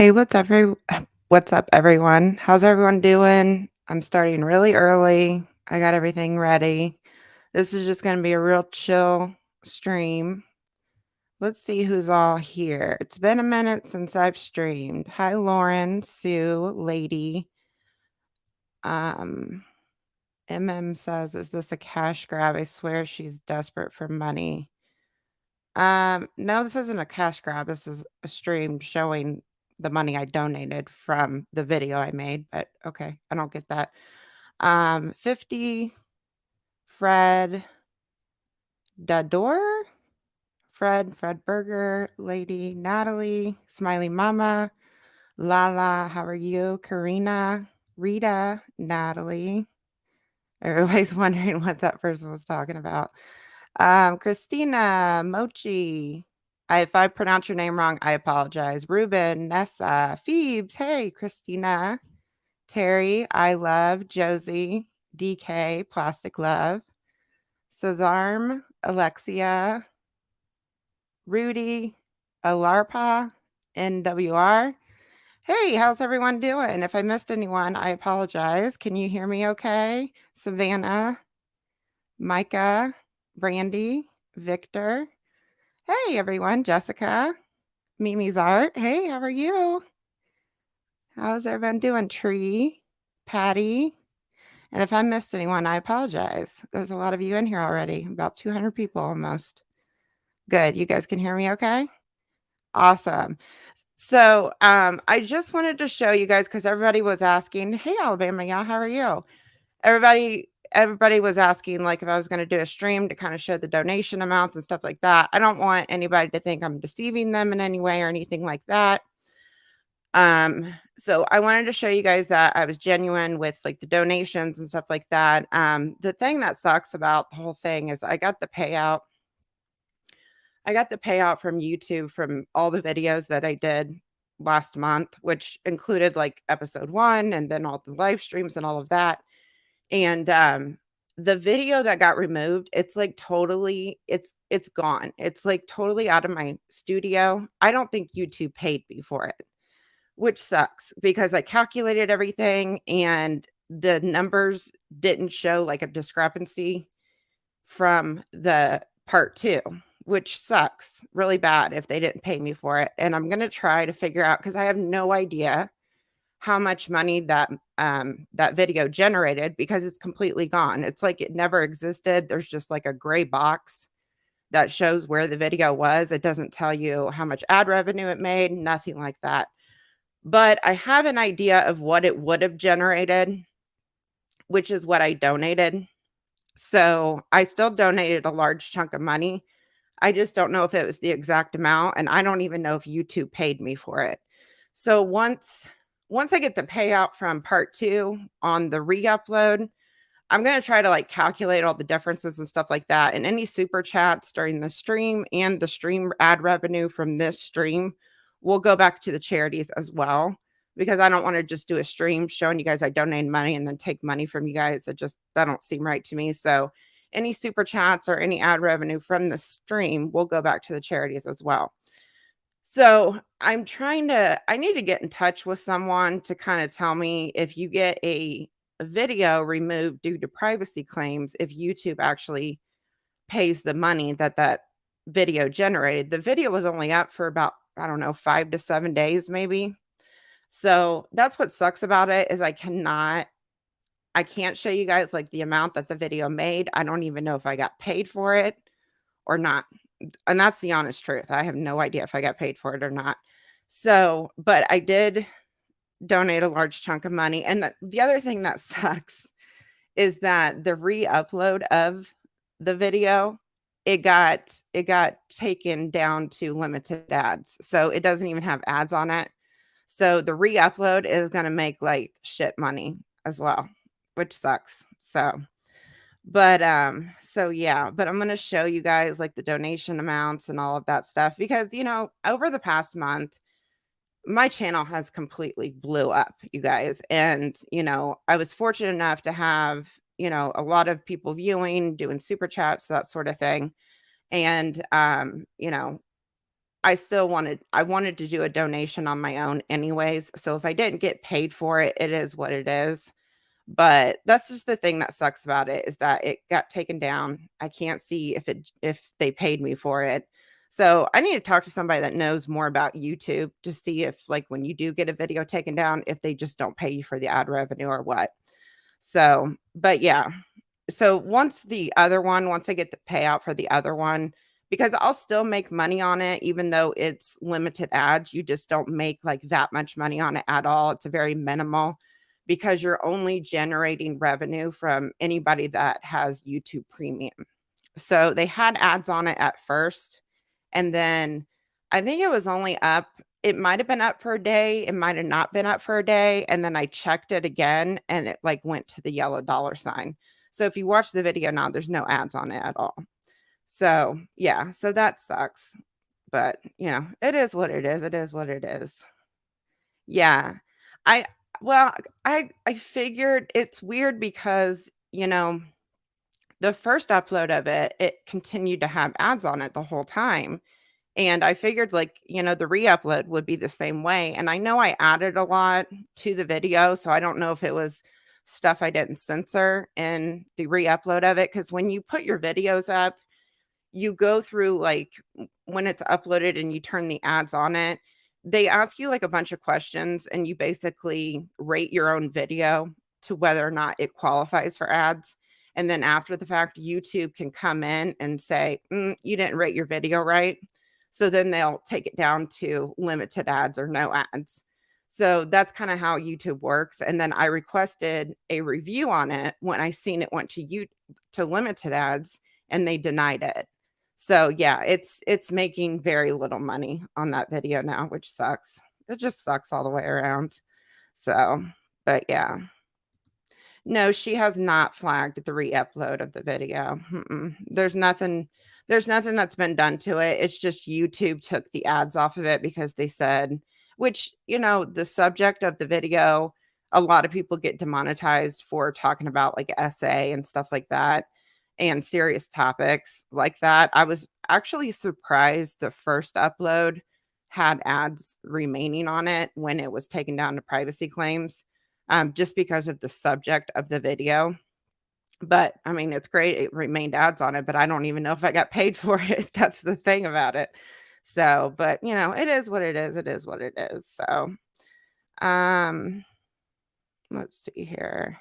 Hey, what's up everyone? How's everyone doing? I'm starting really early. I got everything ready. This is just going to be a real chill stream. Let's see who's all here. It's been a minute since I've streamed. Hi Lauren, Sue, Lady. Um says, "Is this a cash grab? I swear she's desperate for money." No, this isn't a cash grab. This is a stream showing the money I donated from the video I made, but okay, I don't get that. 50 Fred Dador, Fred Burger, Lady Natalie, Smiley Mama, Lala, how are you? Karina, Rita, Natalie. Everybody's wondering what that person was talking about. Christina, Mochi. If I pronounce your name wrong, I apologize. Ruben, Nessa, Phoebes, hey, Christina, Terry, I love, Josie, DK, Plastic Love, Cesarm, Alexia, Rudy, Alarpa, NWR. Hey, how's everyone doing? If I missed anyone, I apologize. Can you hear me okay? Savannah, Micah, Brandy, Victor. Hey, everyone. Jessica, Mimi's Art. Hey, how are you? How's everyone doing? Tree, Patty. And if I missed anyone, I apologize. There's a lot of you in here already, about 200 people almost. Good. You guys can hear me okay? Awesome. So I just wanted to show you guys because everybody was asking, hey, Alabama, yeah, how are you? Everybody was asking like if I was going to do a stream to kind of show the donation amounts and stuff like that. I don't want anybody to think I'm deceiving them in any way or anything like that. So I wanted to show you guys that I was genuine with like the donations and stuff like that. The thing that sucks about the whole thing is I got the payout. I got the payout from YouTube from all the videos that I did last month, which included like episode 1 and then all the live streams and all of that. And the video that got removed, it's like totally it's gone. It's like totally out of my studio. I don't think YouTube paid me for it, which sucks because I calculated everything and the numbers didn't show like a discrepancy from the part 2, which sucks really bad if they didn't pay me for it. And I'm going to try to figure out cuz I have no idea how much money that video generated because it's completely gone. It's like it never existed. There's just like a gray box that shows where the video was. It doesn't tell you how much ad revenue it made, nothing like that. But I have an idea of what it would have generated, which is what I donated. So I still donated a large chunk of money. I just don't know if it was the exact amount, and I don't even know if YouTube paid me for it. So once I get the payout from part 2 on the re-upload, I'm going to try to like calculate all the differences and stuff like that. And any super chats during the stream and the stream ad revenue from this stream will go back to the charities as well, because I don't want to just do a stream showing you guys I donate money and then take money from you guys. That don't seem right to me. So any super chats or any ad revenue from the stream will go back to the charities as well. So I need to get in touch with someone to kind of tell me if you get a video removed due to privacy claims, if YouTube actually pays the money that video generated. The video was only up for about, I don't know, 5 to 7 days maybe. So that's what sucks about it is I can't show you guys like the amount that the video made. I don't even know if I got paid for it or not. And that's the honest truth. I have no idea if I got paid for it or not. So, but I did donate a large chunk of money. And the other thing that sucks is that the re-upload of the video, it got taken down to limited ads. So it doesn't even have ads on it. So the re-upload is going to make like shit money as well, which sucks. So yeah, but I'm going to show you guys like the donation amounts and all of that stuff because, over the past month, my channel has completely blew up, you guys. And, I was fortunate enough to have, a lot of people viewing, doing super chats, that sort of thing. And, I wanted to do a donation on my own anyways, so if I didn't get paid for it, it is what it is. But that's just the thing that sucks about it is that it got taken down. I can't see if they paid me for it. So I need to talk to somebody that knows more about YouTube to see if, like, when you do get a video taken down, if they just don't pay you for the ad revenue or what. So, but yeah. So once I get the payout for the other one, because I'll still make money on it, even though it's limited ads, you just don't make like that much money on it at all. It's a very minimal because you're only generating revenue from anybody that has YouTube Premium. So they had ads on it at first, and then I think it was only up. It might have been up for a day. It might have not been up for a day. And then I checked it again and it like went to the yellow dollar sign. So if you watch the video now, there's no ads on it at all. So yeah, so that sucks. But it is what it is. It is what it is. Yeah. I well, I figured it's weird because, the first upload of it, it continued to have ads on it the whole time. And I figured like, the re-upload would be the same way. And I know I added a lot to the video, so I don't know if it was stuff I didn't censor in the re-upload of it. Because when you put your videos up, you go through like when it's uploaded and you turn the ads on it, they ask you like a bunch of questions and you basically rate your own video to whether or not it qualifies for ads. And then after the fact, YouTube can come in and say, you didn't rate your video right. So then they'll take it down to limited ads or no ads. So that's kind of how YouTube works. And then I requested a review on it when I seen it went to limited ads and they denied it. So yeah, it's making very little money on that video now, which sucks. It just sucks all the way around. So, but yeah. No, she has not flagged the re-upload of the video. There's nothing that's been done to it. It's just YouTube took the ads off of it because they said, which, the subject of the video, a lot of people get demonetized for talking about like essay and stuff like that and serious topics like that. I was actually surprised the first upload had ads remaining on it when it was taken down to privacy claims, just because of the subject of the video. But I mean, it's great. It remained ads on it, but I don't even know if I got paid for it. That's the thing about it. So, but it is what it is. It is what it is. So, um, let's see here.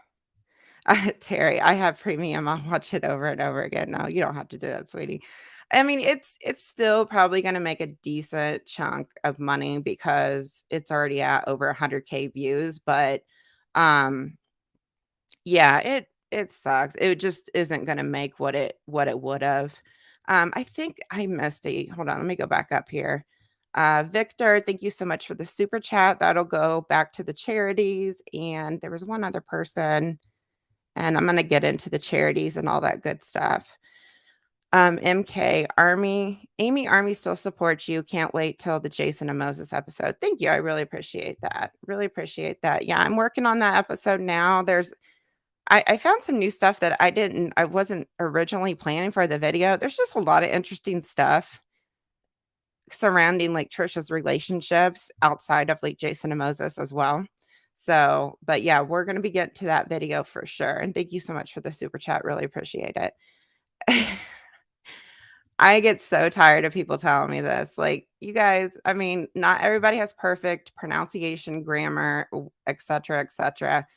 Terry, I have premium. I'll watch it over and over again. No, you don't have to do that, sweetie. I mean, it's still probably going to make a decent chunk of money because it's already at over 100K views, but um yeah, it sucks. It just isn't going to make what it would have. I think I missed a hold on, let me go back up here. Victor, thank you so much for the super chat. That'll go back to the charities. And there was one other person, and I'm going to get into the charities and all that good stuff. MK Army, Amy Army still supports you. Can't wait till the Jason and Moses episode. Thank you. I really appreciate that. Really appreciate that. Yeah, I'm working on that episode now. I found some new stuff that I wasn't originally planning for the video. There's just a lot of interesting stuff surrounding like Trisha's relationships outside of like Jason and Moses as well. So, but yeah, we're going to be getting to that video for sure. And thank you so much for the super chat. Really appreciate it. I get so tired of people telling me this. Like, you guys, I mean, not everybody has perfect pronunciation, grammar, etc., etc.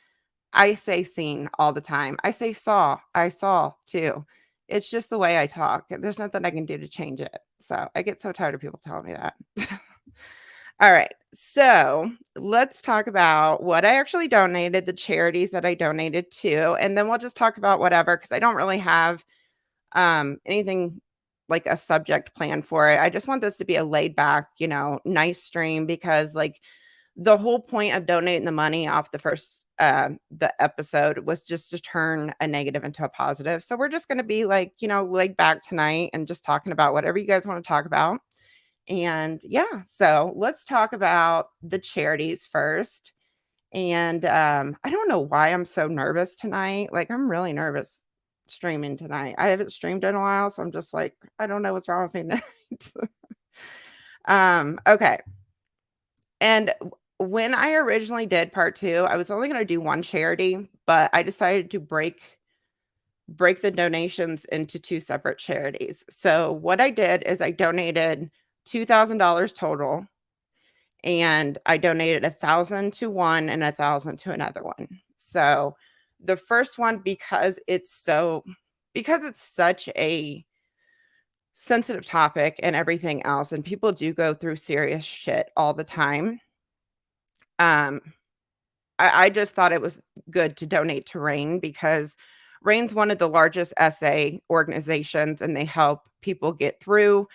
I say seen all the time. I say saw. I saw too. It's just the way I talk. There's nothing I can do to change it. So I get so tired of people telling me that. All right. So let's talk about what I actually donated, the charities that I donated to, and then we'll just talk about whatever because I don't really have anything like a subject plan for it. I just want this to be a laid back, nice stream because like the whole point of donating the money off the episode was just to turn a negative into a positive. So we're just going to be like, laid back tonight and just talking about whatever you guys want to talk about. And yeah, so let's talk about the charities first. And I don't know why I'm so nervous tonight. Like I'm really nervous streaming tonight. I haven't streamed in a while, so I'm just like, I don't know what's wrong with me tonight. Okay. And when I originally did part 2, I was only gonna do 1 charity, but I decided to break the donations into 2 separate charities. So what I did is I donated $2,000 total, and I donated 1,000 to one and 1,000 to another one. So the first one, because it's such a sensitive topic and everything else, and people do go through serious shit all the time, um, I just thought it was good to donate to Rainn because Rainn's one of the largest SA organizations, and they help people get through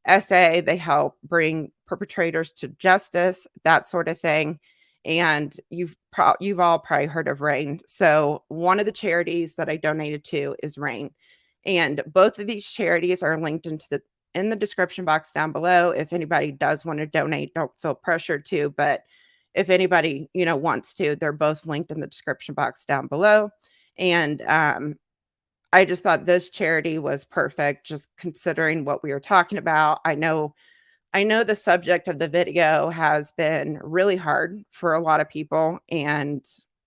SA, they help bring perpetrators to justice, that sort of thing, and you've all probably heard of Rainn. So, one of the charities that I donated to is Rainn, and both of these charities are linked in the description box down below. If anybody does wanna donate, don't feel pressured to, but if anybody, wants to, they're both linked in the description box down below, and, I just thought this charity was perfect, just considering what we were talking about. I know the subject of the video has been really hard for a lot of people, and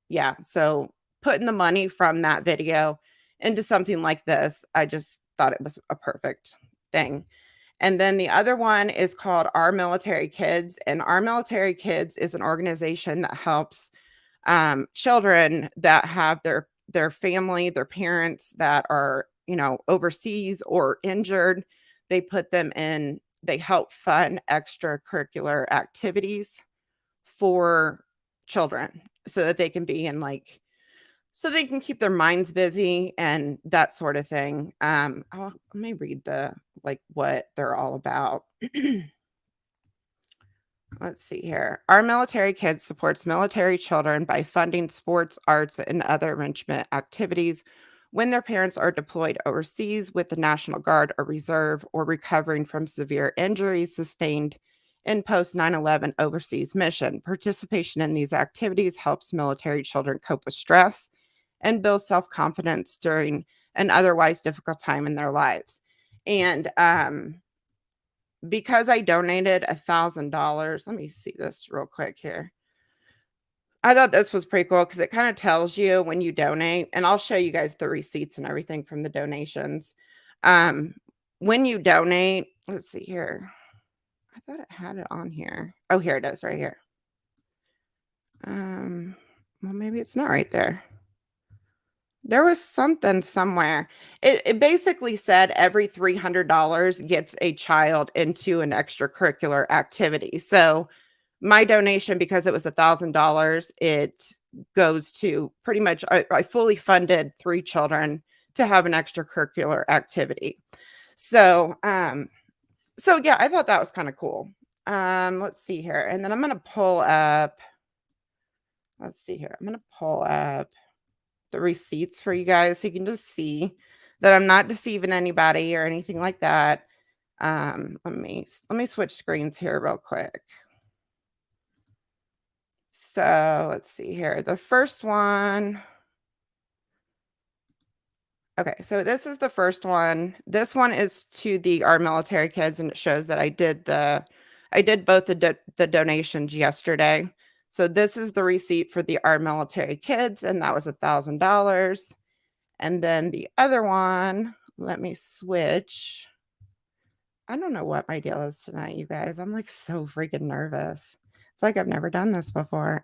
yeah, so putting the money from that video into something like this, I just thought it was a perfect thing. And then the other one is called Our Military Kids, and Our Military Kids is an organization that helps children that have their family, their parents that are, overseas or injured. They help fund extracurricular activities for children so that they can be in so they can keep their minds busy and that sort of thing. Let me read what they're all about. Let's see here. Our Military Kids supports military children by funding sports, arts, and other enrichment activities when their parents are deployed overseas with the National Guard or Reserve or recovering from severe injuries sustained in post 9/11 overseas mission. Participation in these activities helps military children cope with stress and build self confidence during an otherwise difficult time in their lives. And because I donated $1,000, let me see this real quick here. I thought this was pretty cool because it kind of tells you when you donate, and I'll show you guys the receipts and everything from the donations. Um, when you donate, let's see here. I thought it had it on here. Oh, here it is right here. Well, maybe it's not right there. There was something somewhere. It basically said every $300 gets a child into an extracurricular activity. So my donation, because it was $1,000, it goes to pretty much I fully funded 3 children to have an extracurricular activity. So, yeah, I thought that was kinda cool. Let's see here, and then let's see here. I'm gonna pull up the receipts for you guys so you can just see that I'm not deceiving anybody or anything like that. Let me switch screens here real quick. So let's see here. The first one. Okay, so this is the first one. This one is to Our Military Kids, and it shows that I did both the donations yesterday. So this is the receipt for Our Military Kids, and that was $1,000. And then the other one, let me switch. I don't know what my deal is tonight, you guys. I'm like so freaking nervous. It's like I've never done this before.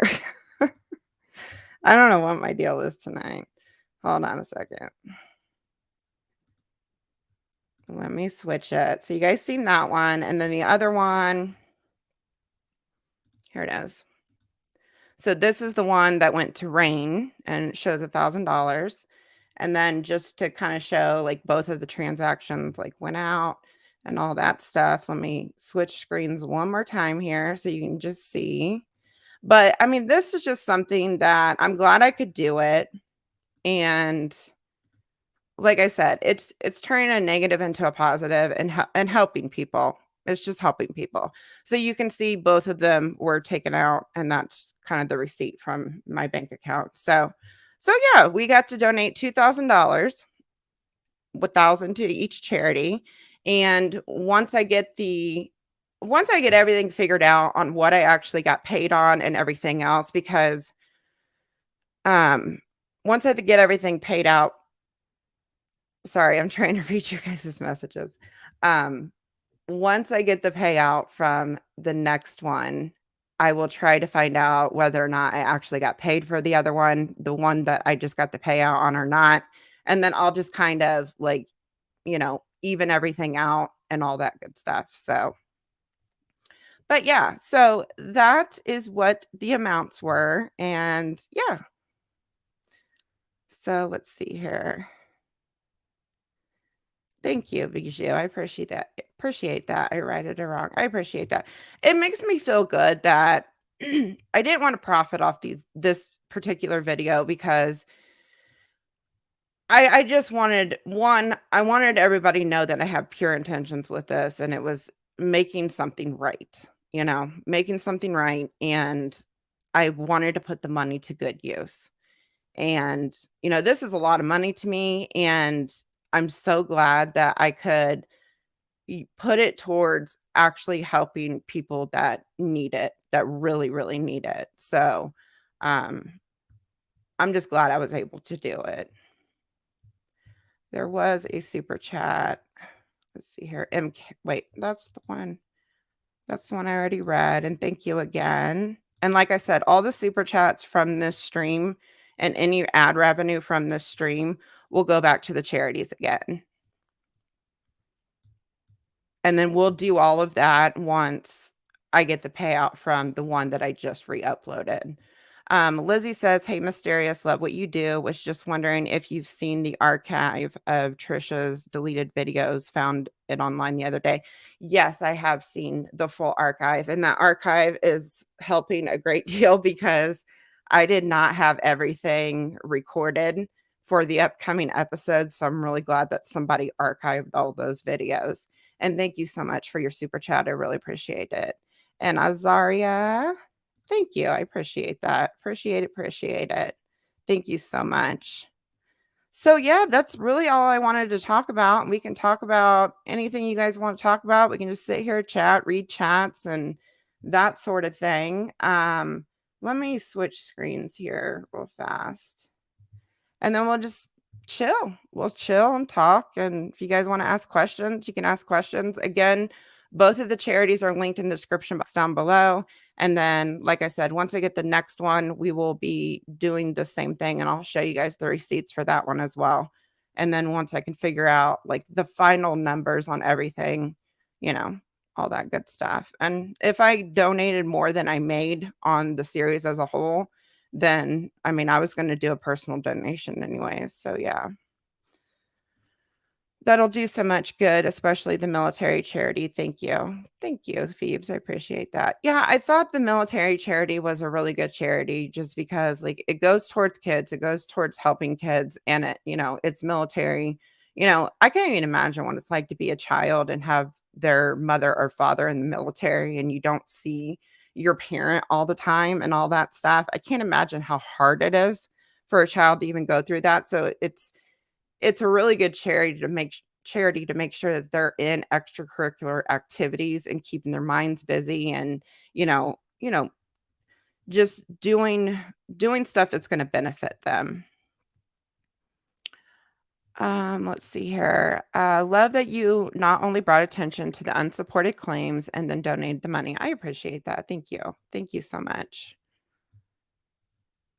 I don't know what my deal is tonight. Hold on a second. Let me switch it. So you guys seen that one. And then the other one, here it is. So this is the one that went to Rainn and it shows $1,000. And then just to kind of show both of the transactions went out and all that stuff. Let me switch screens one more time here so you can just see. But I mean, this is just something that I'm glad I could do it. And like I said, it's turning a negative into a positive and helping people. It's just helping people. So you can see both of them were taken out, and that's kind of the receipt from my bank account. So yeah, we got to donate $2,000, 1,000 to each charity. And once I get once I get everything figured out on what I actually got paid on and everything else, because, um, once I get everything paid out, sorry, I'm trying to read you guys' messages. Um, Once I get the payout from the next one, I will try to find out whether or not I actually got paid for the one that I just got the payout on or not. And then I'll just kind of like, even everything out and all that good stuff. So, but yeah, so that is what the amounts were. And yeah, so let's see here. Thank you, Bijou. I appreciate that. Appreciate that. I righted it wrong. I appreciate that. It makes me feel good that I didn't want to profit off this particular video because I just wanted I wanted everybody to know that I have pure intentions with this, and it was making something right, making something right, and I wanted to put the money to good use. And, this is a lot of money to me, and I'm so glad that I could put it towards actually helping people that need it, that really, really need it. So, um, I'm just glad I was able to do it. There was a super chat. Let's see here. MK, wait, that's the one. That's the one I already read. And thank you again. And like I said, all the super chats from this stream and any ad revenue from this stream will go back to the charities again. And then we'll do all of that once I get the payout from the one that I just re-uploaded. Lizzie says, "Hey, Mysterious, love what you do. Was just wondering if you've seen the archive of Trisha's deleted videos. Found it online the other day." Yes, I have seen the full archive, and that archive is helping a great deal because I did not have everything recorded for the upcoming episodes. So I'm really glad that somebody archived all those videos. And thank you so much for your super chat. I really appreciate it. And Azaria, thank you. I appreciate that. Appreciate it. Thank you so much. So yeah, that's really all I wanted to talk about. We can talk about anything you guys want to talk about. We can just sit here, chat, read chats, and that sort of thing. Let me switch screens here real fast. And then we'll just chill. We'll chill and talk. And if you guys want to ask questions, you can ask questions. Again, both of the charities are linked in the description box down below. And then, like I said, once I get the next one, we will be doing the same thing. And I'll show you guys the receipts for that one as well. And then once I can figure out like the final numbers on everything, you know, all that good stuff. And if I donated more than I made on the series as a whole, then I mean, I was going to do a personal donation anyways. So yeah, that'll do so much good, especially the military charity. Thank you. Thank you, Phoebes. I appreciate that. Yeah, I thought the military charity was a really good charity just because like it goes towards kids, it goes towards helping kids, and it's military. I can't even imagine what it's like to be a child and have their mother or father in the military and you don't see your parent all the time and all that stuff. I can't imagine how hard it is for a child to even go through that. So it's a really good charity to make sure that they're in extracurricular activities and keeping their minds busy and, just doing stuff that's going to benefit them. Let's see here. Love that you not only brought attention to the unsupported claims and then donated the money. I appreciate that. Thank you. Thank you so much.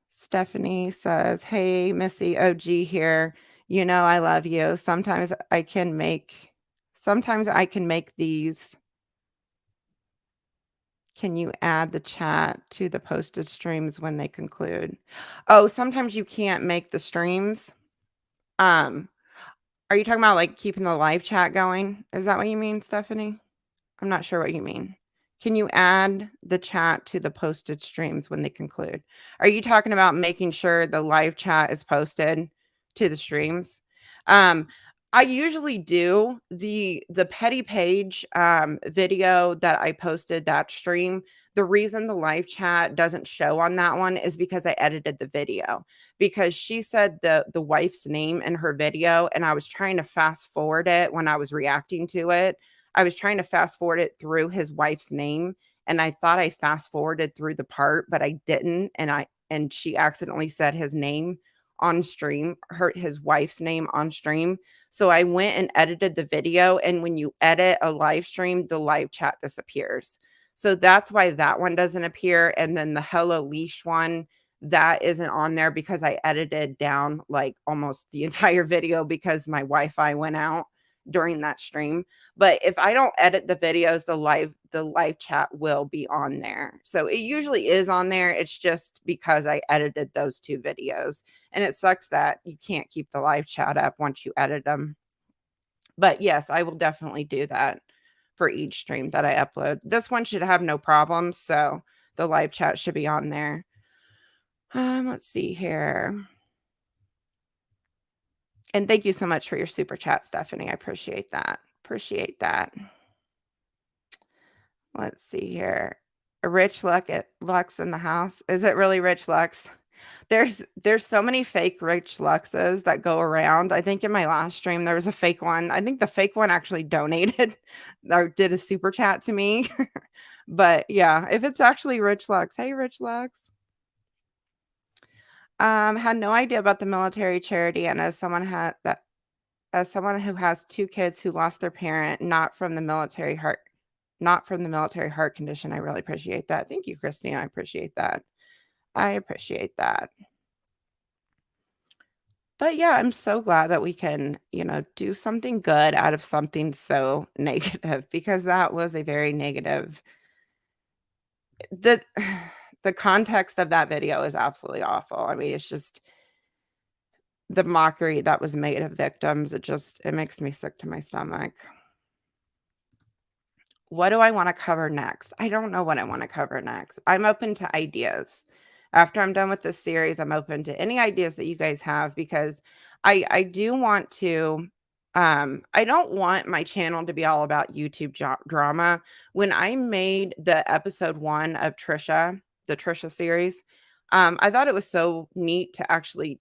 Stephanie says, "Hey, Missy OG here. I love you. Sometimes I can make these. Can you add the chat to the posted streams when they conclude?" Oh, sometimes you can't make the streams. Um, are you talking about like keeping the live chat going? Is that what you mean, Stephanie? I'm not sure what you mean. Can you add the chat to the posted streams when they conclude? Are you talking about making sure the live chat is posted to the streams? I usually do the petty page video that I posted that stream. The reason the live chat doesn't show on that one is because I edited the video because she said the wife's name in her video and I was trying to fast forward it when I was reacting to it. I was trying to fast forward it through his wife's name, and I thought I fast forwarded through the part, but I didn't, and she accidentally said his name on stream, his wife's name on stream. So I went and edited the video, and when you edit a live stream, the live chat disappears. So that's why that one doesn't appear, and then the Hello Leash one, that isn't on there because I edited down, like, almost the entire video because my Wi-Fi went out during that stream. But if I don't edit the videos, the live chat will be on there. So it usually is on there. It's just because I edited those 2 videos, and it sucks that you can't keep the live chat up once you edit them. But yes, I will definitely do that for each stream that I upload. This one should have no problems, so the live chat should be on there. Let's see here. And thank you so much for your super chat, Stephanie. I appreciate that. Appreciate that. Let's see here. A Rich Lux in the house. Is it really Rich Lux? There's so many fake Rich Luxes that go around. I think in my last stream there was a fake one. I think the fake one actually donated or did a super chat to me. But yeah, if it's actually Rich Lux, hey Rich Lux. Had no idea about the military charity, and as someone who has 2 kids who lost their parent not from the military heart condition, I really appreciate that. Thank you, Christine. I appreciate that. I appreciate that. But yeah, I'm so glad that we can, do something good out of something so negative, because that was a very negative. The the context of that video is absolutely awful. I mean, it's just the mockery that was made of victims. It makes me sick to my stomach. What do I wanna cover next? I don't know what I wanna cover next. I'm open to ideas. After I'm done with this series, I'm open to any ideas that you guys have, because I do want to, I don't want my channel to be all about YouTube drama. When I made the episode 1 of the Trisha series, I thought it was so neat to actually,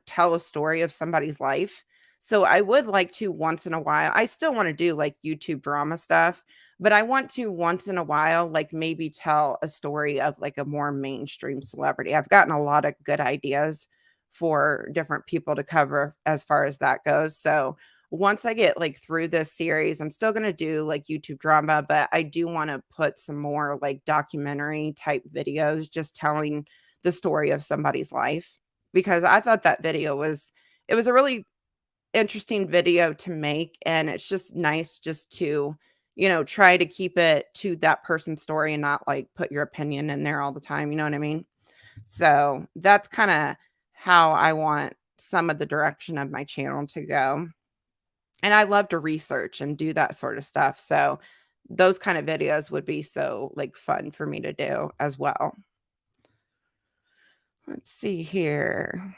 tell a story of somebody's life. So I would like to once in a while, I still want to do like YouTube drama stuff, but I want to once in a while, like maybe tell a story of like a more mainstream celebrity. I've gotten a lot of good ideas for different people to cover as far as that goes. So once I get like through this series, I'm still going to do like YouTube drama, but I do want to put some more like documentary type videos, just telling the story of somebody's life, because I thought that it was a really interesting video to make, and it's just nice just to, try to keep it to that person's story and not like put your opinion in there all the time, you know what I mean? So, that's kinda how I want some of the direction of my channel to go. And I love to research and do that sort of stuff, so those kind of videos would be so, like, fun for me to do as well. Let's see here.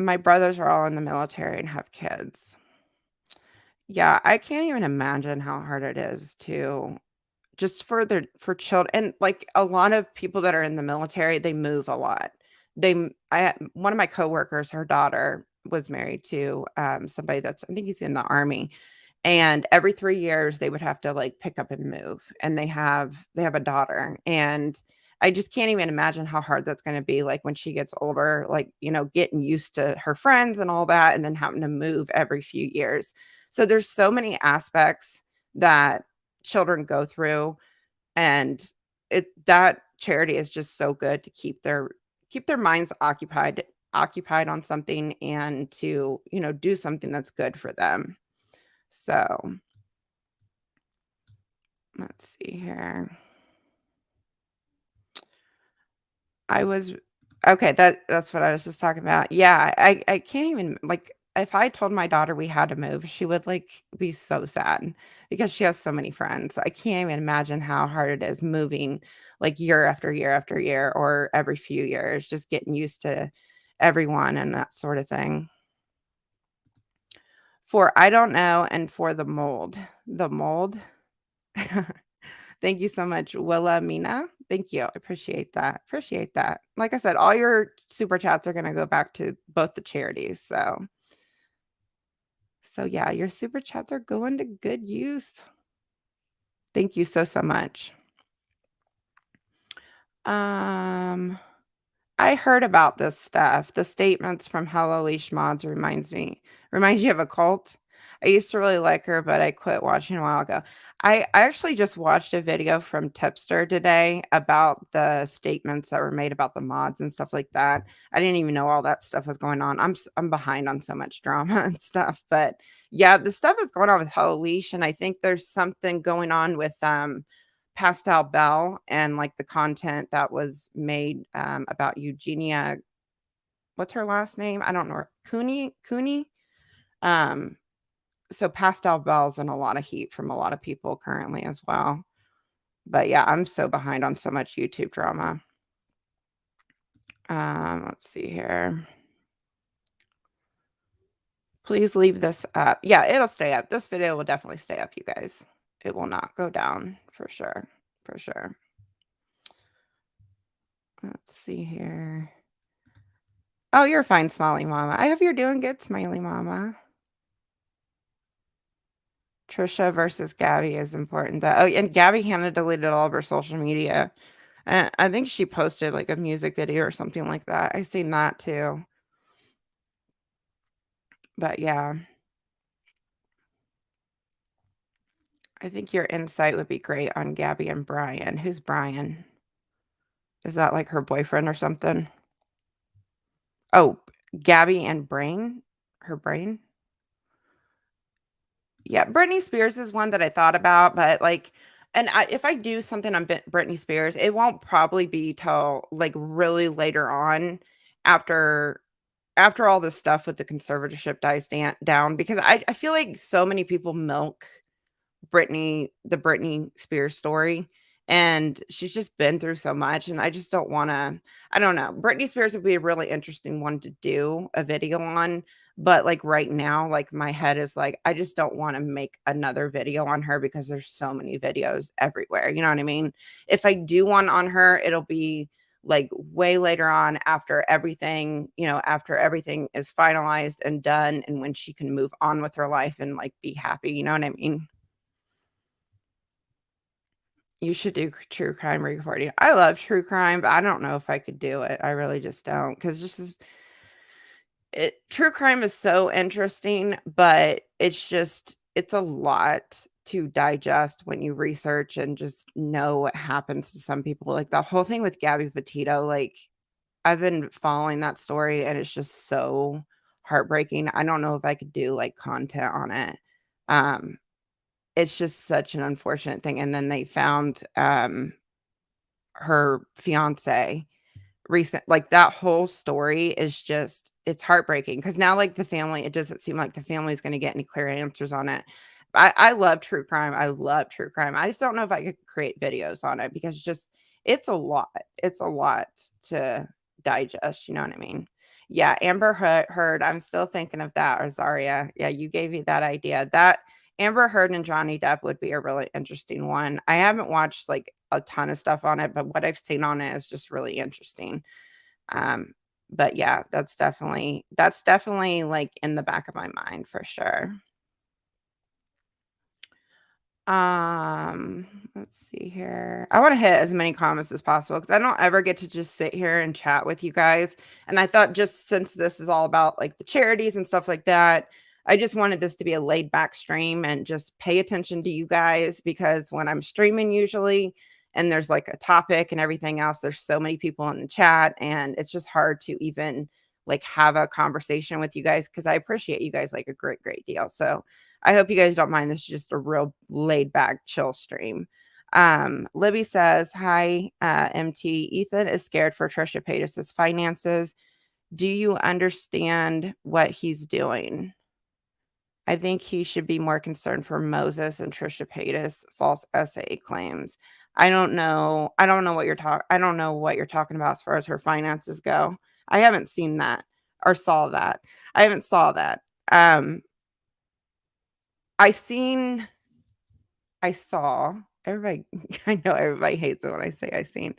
My brothers are all in the military and have kids. Yeah, I can't even imagine how hard it is to just for children, and, like, a lot of people that are in the military, they move a lot. One of my coworkers, her daughter was married to, somebody that's I think he's in the Army, and every 3 years, they would have to, like, pick up and move, and they have a daughter, and I just can't even imagine how hard that's gonna be, like, when she gets older, like, getting used to her friends and all that, and then having to move every few years. So there's so many aspects that children go through, and that charity is just so good to keep their minds occupied on something, and to, do something that's good for them. So let's see here. I was okay, that's what I was just talking about. Yeah, I can't even, like, if I told my daughter we had to move, she would, like, be so sad because she has so many friends. I can't even imagine how hard it is moving, like, year after year after year, or every few years, just getting used to everyone and that sort of thing. For I don't know, and for the mold. The mold? Thank you so much, Wilhelmina. Thank you. I appreciate that. Appreciate that. Like I said, all your super chats are gonna go back to both the charities. So So, yeah, your super chats are going to good use. Thank you so, so much. Um I heard about this stuff. The statements from Hello Leash Mods reminds you of a cult. I used to really like her, but I quit watching a while ago. I actually just watched a video from Tipster today about the statements that were made about the mods and stuff like that. I didn't even know all that stuff was going on. I'm behind on so much drama and stuff, but yeah, the stuff that's going on with Hello Leash, and I think there's something going on with Pastel Bell and, like, the content that was made, about Eugenia what's her last name? I don't know her Cooney? Um, so Pastel Bell's in a lot of heat from a lot of people currently as well. But, yeah, I'm so behind on so much YouTube drama. Let's see here. Please leave this up. Yeah, it'll stay up. This video will definitely stay up, you guys. It will not go down for sure, for sure. Let's see here. Oh, you're fine, Smiley Mama. I hope you're doing good, Smiley Mama. Trisha versus Gabby is important. Oh, and Gabby Hanna deleted all of her social media. I think she posted like a music video or something like that. I seen that too. But yeah, I think your insight would be great on Gabby and Brian. Who's Brian? Is that like her boyfriend or something? Oh, Gabby and Brain? Her brain? Yeah, Britney Spears is one that I thought about, but, like if I do something on Britney Spears, it won't probably be till, like, really later on after all this stuff with the conservatorship dies down because I feel like so many people milk the Britney Spears story, and she's just been through so much, and I just don't wanna I don't know. Britney Spears would be a really interesting one to do a video on, but, like, right now, like, my head is like, I just don't wanna make another video on her because there's so many videos everywhere, you know what I mean? If I do one on her, it'll be, like, way later on after everything after everything is finalized and done and when she can move on with her life and, like, be happy, you know what I mean? You should do true crime reporting. I love true crime, but I don't know if I could do it. I really just don't, not 'cause this is true crime is so interesting, but it's a lot to digest when you research and just know what happens to some people. Like, the whole thing with Gabby Petito, like, I've been following that story, and it's just so heartbreaking. I don't know if I could do, like, content on it. Um, it's just such an unfortunate thing, and then they found, her fiancé like, that whole story is just it's heartbreaking because now, like, the family it doesn't seem like the family's gonna get any clear answers on it. I love true crime, I love true crime. I just don't know if I could create videos on it because it's a lot. It's a lot to digest, you know what I mean? Yeah, Amber Heard, I'm still thinking of that, or Zaria. Yeah, you gave me that idea. That Amber Heard and Johnny Depp would be a really interesting one. I haven't watched, like, a ton of stuff on it, but what I've seen on it is just really interesting. Um, but yeah, that's definitely, like, in the back of my mind for sure. Let's see here. I wanna hit as many comments as possible because I don't ever get to just sit here and chat with you guys, and I thought just since this is all about, like, the charities and stuff like that, I just wanted this to be a laid back stream and just pay attention to you guys because when I'm streaming usually and there's, like, a topic and everything else, there's so many people in the chat, and it's just hard to even, like, have a conversation with you guys because I appreciate you guys, like, a great, great deal, so I hope you guys don't mind. This is just a real laid back, chill stream. Libby says, "Hi, MT. Ethan is scared for Trisha Paytas's finances. Do you understand what he's doing? I think he should be more concerned for Moses and Trisha Paytas false SA claims. I don't know what I don't know what you're talking about as far as her finances go. I haven't seen that or saw that. I haven't saw that. Um, I seen I saw everybody I know everybody hates it when I say I seen.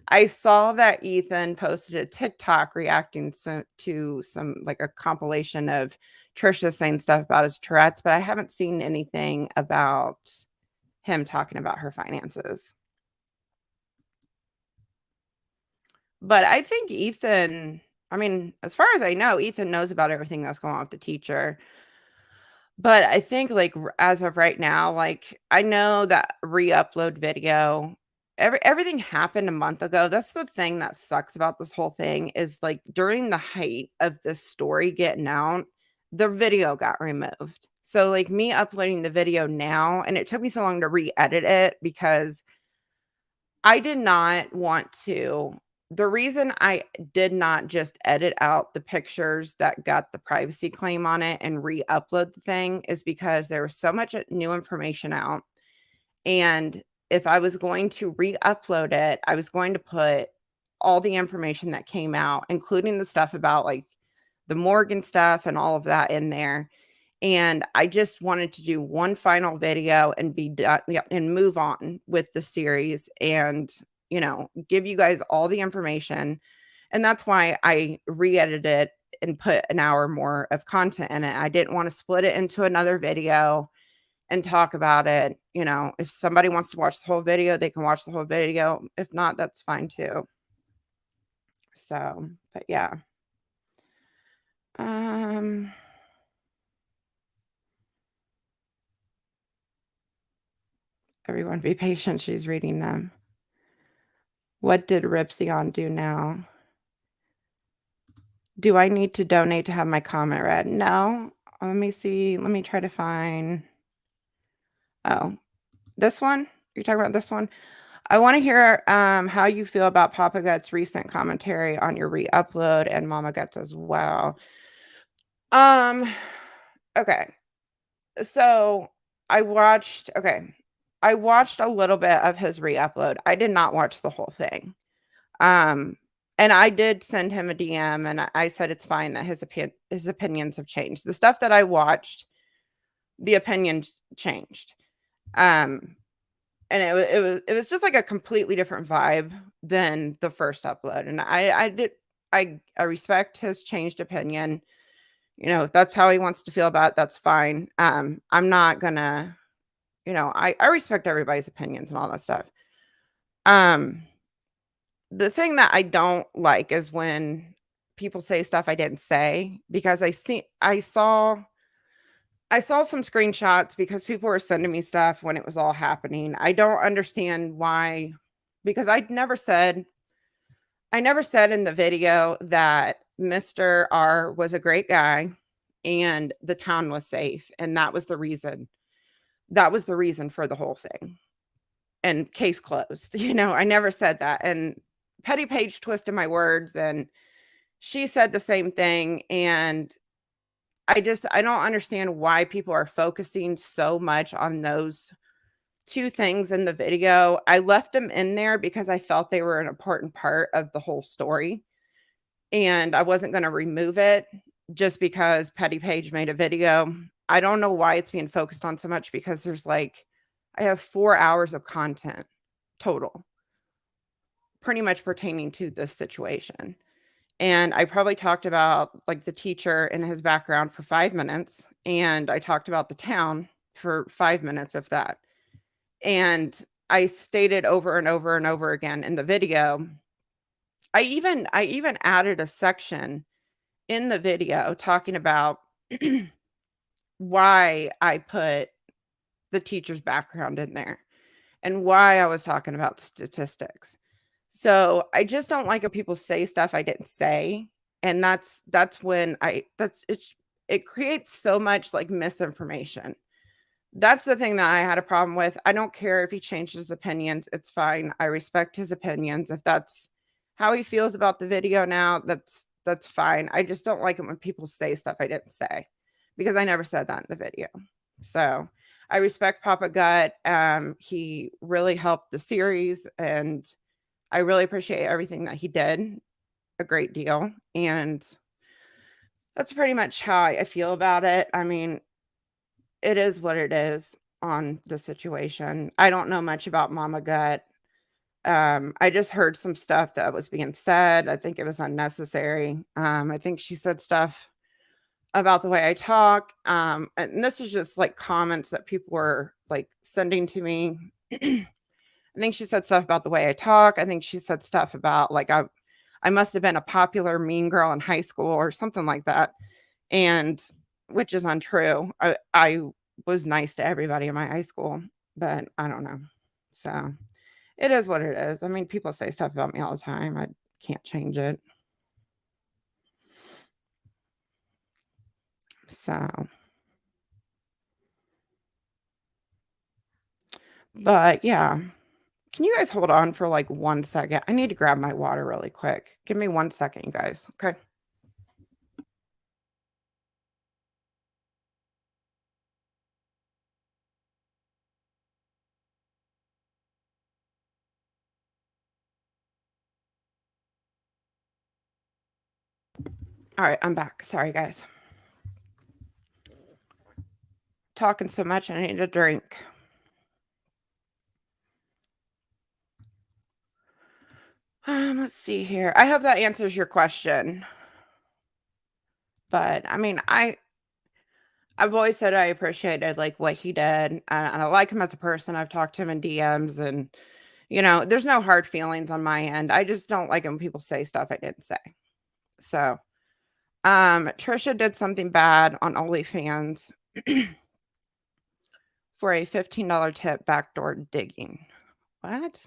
I saw that Ethan posted a TikTok reacting to some like a compilation of Trisha saying stuff about his Tourette's, but I haven't seen anything about him talking about her finances. But I think Ethan, I mean, as far as I know, Ethan knows about everything that's going on with the teacher. But I think, like, as of right now, like, I know that re-upload video, everything happened a month ago. That's the thing that sucks about this whole thing is, like, during the height of the story getting out, the video got removed. So, like, me uploading the video now, and it took me so long to re-edit it because I did not want to. The reason I did not just edit out the pictures that got the privacy claim on it and re-upload the thing is because there was so much new information out. And if I was going to re-upload it, I was going to put all the information that came out, including the stuff about like the Morgan stuff and all of that in there. And I just wanted to do one final video and be done, yeah, and move on with the series and, give you guys all the information. And that's why I re-edited it and put an hour more of content in it. I didn't want to split it into another video and talk about it. If somebody wants to watch the whole video, they can watch the whole video. If not, that's fine too. So, but yeah. Everyone be patient. She's reading them. What did Ripsion do now? Do I need to donate to have my comment read? No. Let me see. Let me try to find. Oh, this one? You're talking about this one? I want to hear how you feel about Papa Gut's recent commentary on your re-upload and Mama Guts as well. Okay. So I watched a little bit of his re-upload. I did not watch the whole thing. And I did send him a DM and I said it's fine that his opinions have changed. The stuff that I watched, the opinions changed. And it was just like a completely different vibe than the first upload. And I respect his changed opinion. If that's how he wants to feel about it, that's fine. I'm not gonna, I respect everybody's opinions and all that stuff. The thing that I don't like is when people say stuff I didn't say because I saw some screenshots because people were sending me stuff when it was all happening. I don't understand why, because I never said in the video that Mr. R was a great guy and the town was safe. And that was the reason. That was the reason for the whole thing. And case closed. I never said that. And Petty Page twisted my words and she said the same thing. And I don't understand why people are focusing so much on those two things in the video. I left them in there because I felt they were an important part of the whole story. And I wasn't going to remove it just because Petty Page made a video. I don't know why it's being focused on so much because I have 4 hours of content total, pretty much pertaining to this situation. And I probably talked about like the teacher and his background for 5 minutes. And I talked about the town for 5 minutes of that. And I stated over and over and over again in the video. I even added a section in the video talking about why I put the teacher's background in there and why I was talking about the statistics. So I just don't like when people say stuff I didn't say. And that's when it creates so much like misinformation. That's the thing that I had a problem with. I don't care if he changed his opinions. It's fine. I respect his opinions. If that's how he feels about the video now, that's fine. I just don't like it when people say stuff I didn't say because I never said that in the video. So I respect Papa Gut. He really helped the series and I really appreciate everything that he did a great deal. And that's pretty much how I feel about it. I mean, it is what it is on the situation. I don't know much about Mama Gut. I just heard some stuff that was being said. I think it was unnecessary. I think she said stuff about the way I talk, and this is just, like, comments that people were, like, sending to me. I think she said stuff about the way I talk. I think she said stuff about, like, I must have been a popular mean girl in high school or something like that, and which is untrue. I was nice to everybody in my high school, but I don't know. So, it is what it is. I mean, people say stuff about me all the time. I can't change it. So, but yeah. Can you guys hold on for, like, 1 second? I need to grab my water really quick. Give me 1 second, you guys, okay? Alright, I'm back. Sorry, guys. Talking so much, I need a drink. Let's see here. I hope that answers your question. But, I mean, I've always said I appreciated, like, what he did, and I like him as a person. I've talked to him in DMs and, there's no hard feelings on my end. I just don't like when people say stuff I didn't say. So, Trisha did something bad on OnlyFans for a $15 tip backdoor digging. What?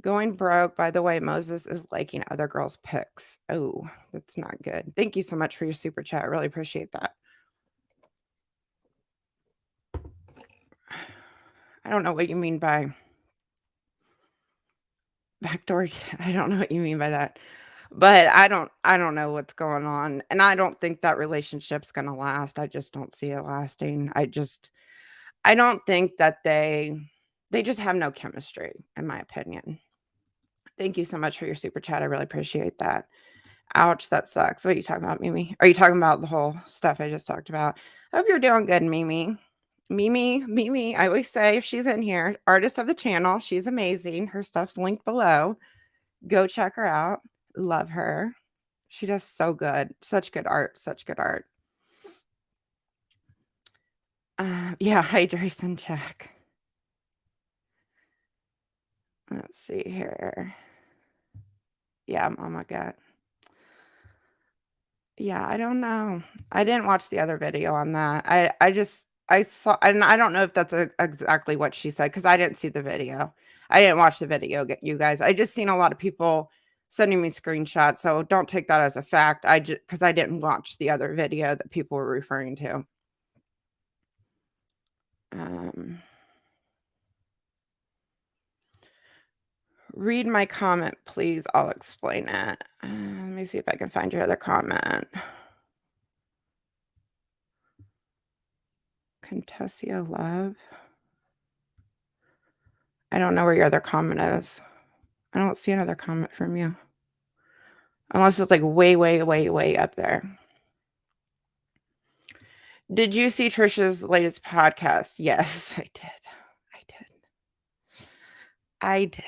Going broke, by the way, Moses is liking other girls' pics. Oh, that's not good. Thank you so much for your super chat. I really appreciate that. I don't know what you mean by backdoor. I don't know what you mean by that. But I don't know what's going on. And I don't think that relationship's gonna last. I just don't see it lasting. I don't think that they just have no chemistry, in my opinion. Thank you so much for your super chat. I really appreciate that. Ouch, that sucks. What are you talking about, Mimi? Are you talking about the whole stuff I just talked about? Hope you're doing good, Mimi. Mimi, I always say if she's in here, artist of the channel, she's amazing. Her stuff's linked below. Go check her out. Love her. She does so good. Such good art. Such good art. Yeah, hydration check. Let's see here. Yeah, Mama got. Yeah, I don't know. I didn't watch the other video on that. I saw, and I don't know if that's exactly what she said because I didn't see the video. I didn't watch the video, you guys. I just seen a lot of people sending me screenshots, so don't take that as a fact. I just because I didn't watch the other video that people were referring to. Um, read my comment, please. I'll explain it. Let me see if I can find your other comment. Contessia Love. I don't know where your other comment is. I don't see another comment from you. Unless it's like way, way, way, way up there. Did you see Trisha's latest podcast? Yes, I did. I did. I did.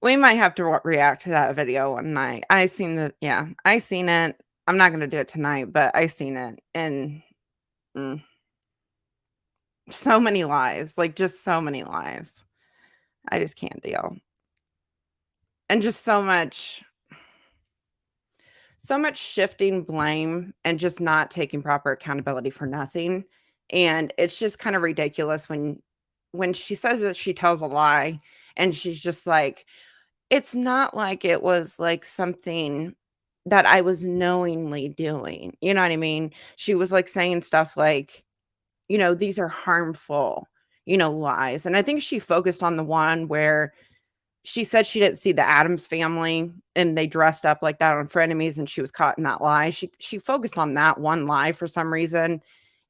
We might have to react to that video one night. I seen it. I'm not gonna do it tonight, but I seen it, and mm, so many lies, like just so many lies. I just can't deal, and just so much shifting blame and just not taking proper accountability for nothing. And it's just kind of ridiculous when she says that she tells a lie and she's just like, it's not like it was like something that I was knowingly doing. You know what I mean? She was like saying stuff like, these are harmful, lies. And I think she focused on the one where she said she didn't see the Addams Family, and they dressed up like that on Frenemies, and she was caught in that lie. She focused on that one lie for some reason,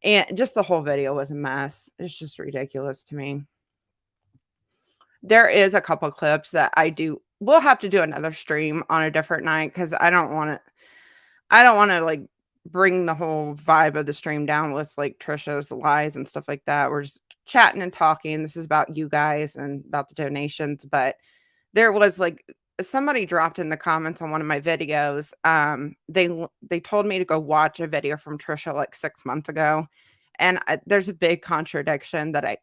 and just the whole video was a mess. It's just ridiculous to me. There is a couple clips that we'll have to do another stream on a different night because I don't wanna, like, bring the whole vibe of the stream down with, like, Trisha's lies and stuff like that. We're just chatting and talking. This is about you guys and about the donations, but there was, like, somebody dropped in the comments on one of my videos, they told me to go watch a video from Trisha, like, 6 months ago, and there's a big contradiction that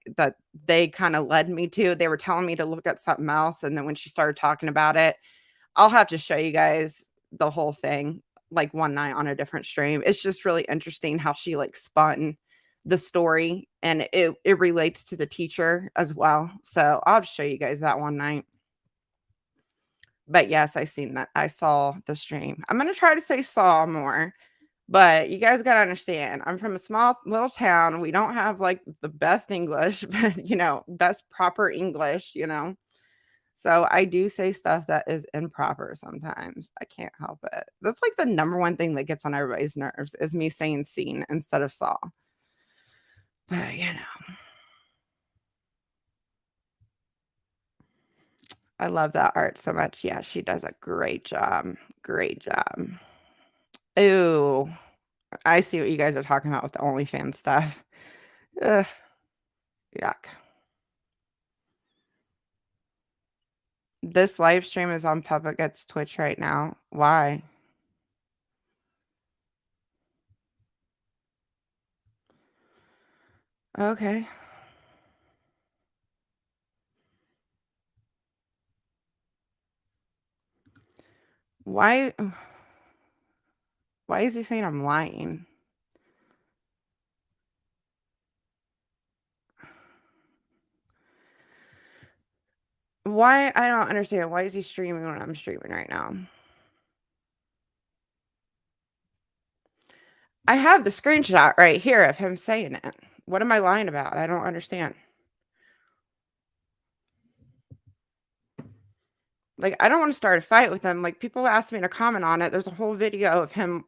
they kinda led me to. They were telling me to look at something else, and then when she started talking about it, I'll have to show you guys the whole thing, like, one night on a different stream. It's just really interesting how she, like, spun the story, and it relates to the teacher as well, so I'll show you guys that one night. But yes, I seen that. I saw the stream. I'm gonna try to say saw more, but you guys gotta understand, I'm from a small little town. We don't have like the best English, but best proper English, you know. So I do say stuff that is improper sometimes. I can't help it. That's like the number one thing that gets on everybody's nerves is me saying seen instead of saw. But I love that art so much. Yeah, she does a great job. Great job. Ooh. I see what you guys are talking about with the OnlyFans stuff. Ugh, yuck. This live stream is on Public at Twitch right now. Why? Okay. Why why is he saying I'm lying? Why? I don't understand. Why is he streaming when I'm streaming right now? I have the screenshot right here of him saying it. What am I lying about? I don't understand. Like, I don't want to start a fight with him. Like, people asked me to comment on it. There's a whole video of him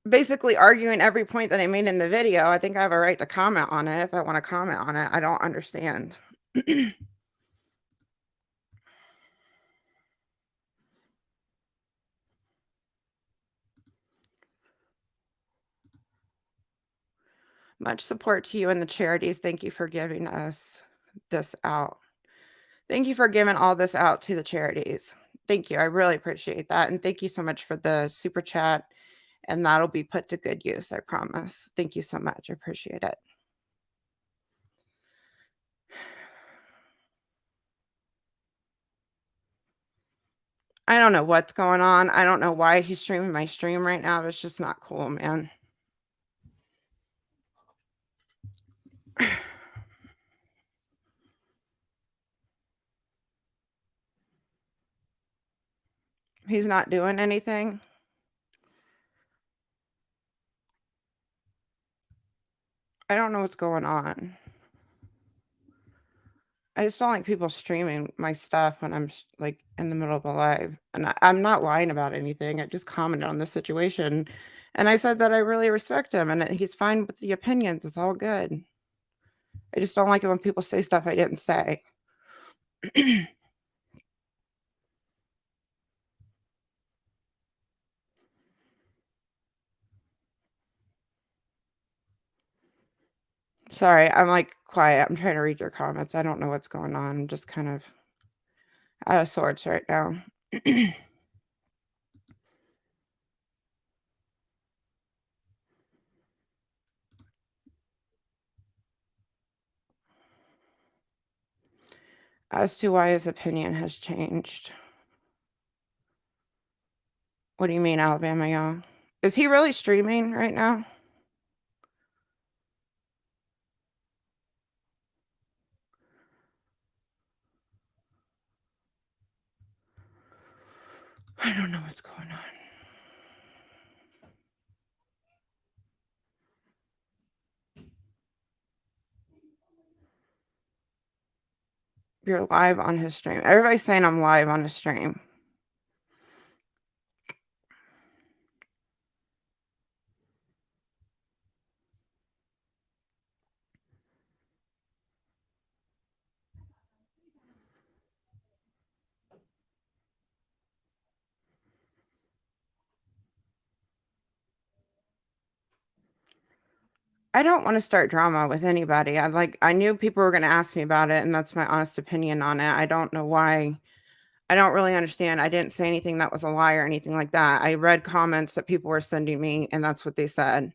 basically arguing every point that I made in the video. I think I have a right to comment on it if I want to comment on it. I don't understand. Much support to you and the charities. Thank you for giving us this out. Thank you for giving all this out to the charities. Thank you. I really appreciate that. And thank you so much for the super chat. And that'll be put to good use, I promise. Thank you so much. I appreciate it. I don't know what's going on. I don't know why he's streaming my stream right now. It's just not cool, man. He's not doing anything. I don't know what's going on. I just don't like people streaming my stuff when I'm like in the middle of a live. And I'm not lying about anything. I just commented on the situation. And I said that I really respect him and that he's fine with the opinions. It's all good. I just don't like it when people say stuff I didn't say. Sorry, I'm like quiet. I'm trying to read your comments. I don't know what's going on. I'm just kind of out of sorts right now. As to why his opinion has changed. What do you mean, Alabama y'all? Is he really streaming right now? I don't know what's going on. You're live on his stream. Everybody's saying I'm live on his stream. I don't wanna start drama with anybody. I knew people were gonna ask me about it, and that's my honest opinion on it. I don't know why. I don't really understand. I didn't say anything that was a lie or anything like that. I read comments that people were sending me, and that's what they said.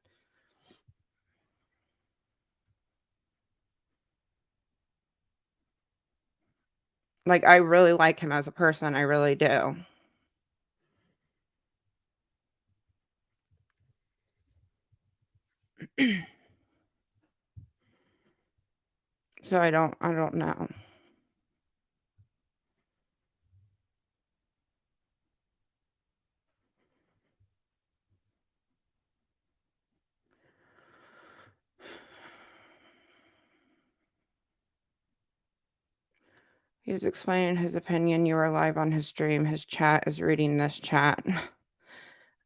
Like, I really like him as a person, I really do. So I don't know. He was explaining his opinion. You were live on his stream. His chat is reading this chat.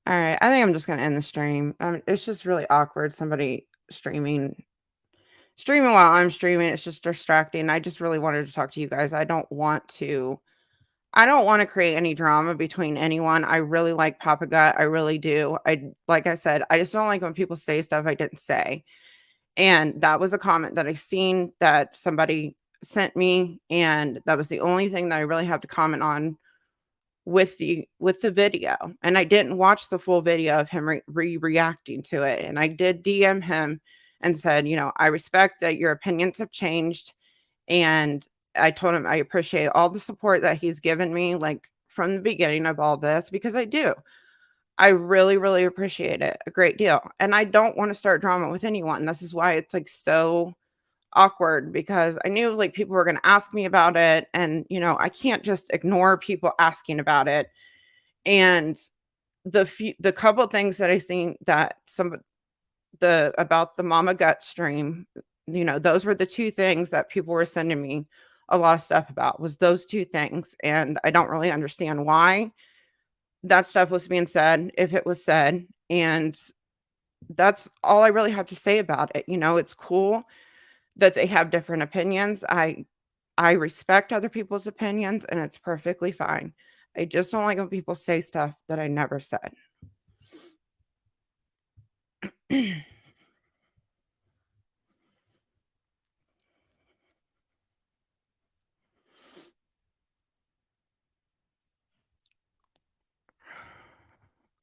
Alright, I think I'm just gonna end the stream. It's just really awkward, somebody streaming while I'm streaming, it's just distracting. I just really wanted to talk to you guys. I don't wanna create any drama between anyone. I really like Papa Gut, I really do. Like I said, I just don't like when people say stuff I didn't say. And that was a comment that I seen that somebody sent me, and that was the only thing that I really have to comment on with the video. And I didn't watch the full video of him reacting to it. And I did DM him and said, I respect that your opinions have changed. And I told him I appreciate all the support that he's given me, like from the beginning of all this, because I do. I really, really appreciate it a great deal. And I don't want to start drama with anyone. This is why it's like so awkward, because I knew like people were going to ask me about it. And, I can't just ignore people asking about it. And the couple things that I seen that the about the Mama Gut stream, those were the two things that people were sending me a lot of stuff about, was those two things. And I don't really understand why that stuff was being said, if it was said. And that's all I really have to say about it. It's cool that they have different opinions. I respect other people's opinions, and it's perfectly fine. I just don't like when people say stuff that I never said.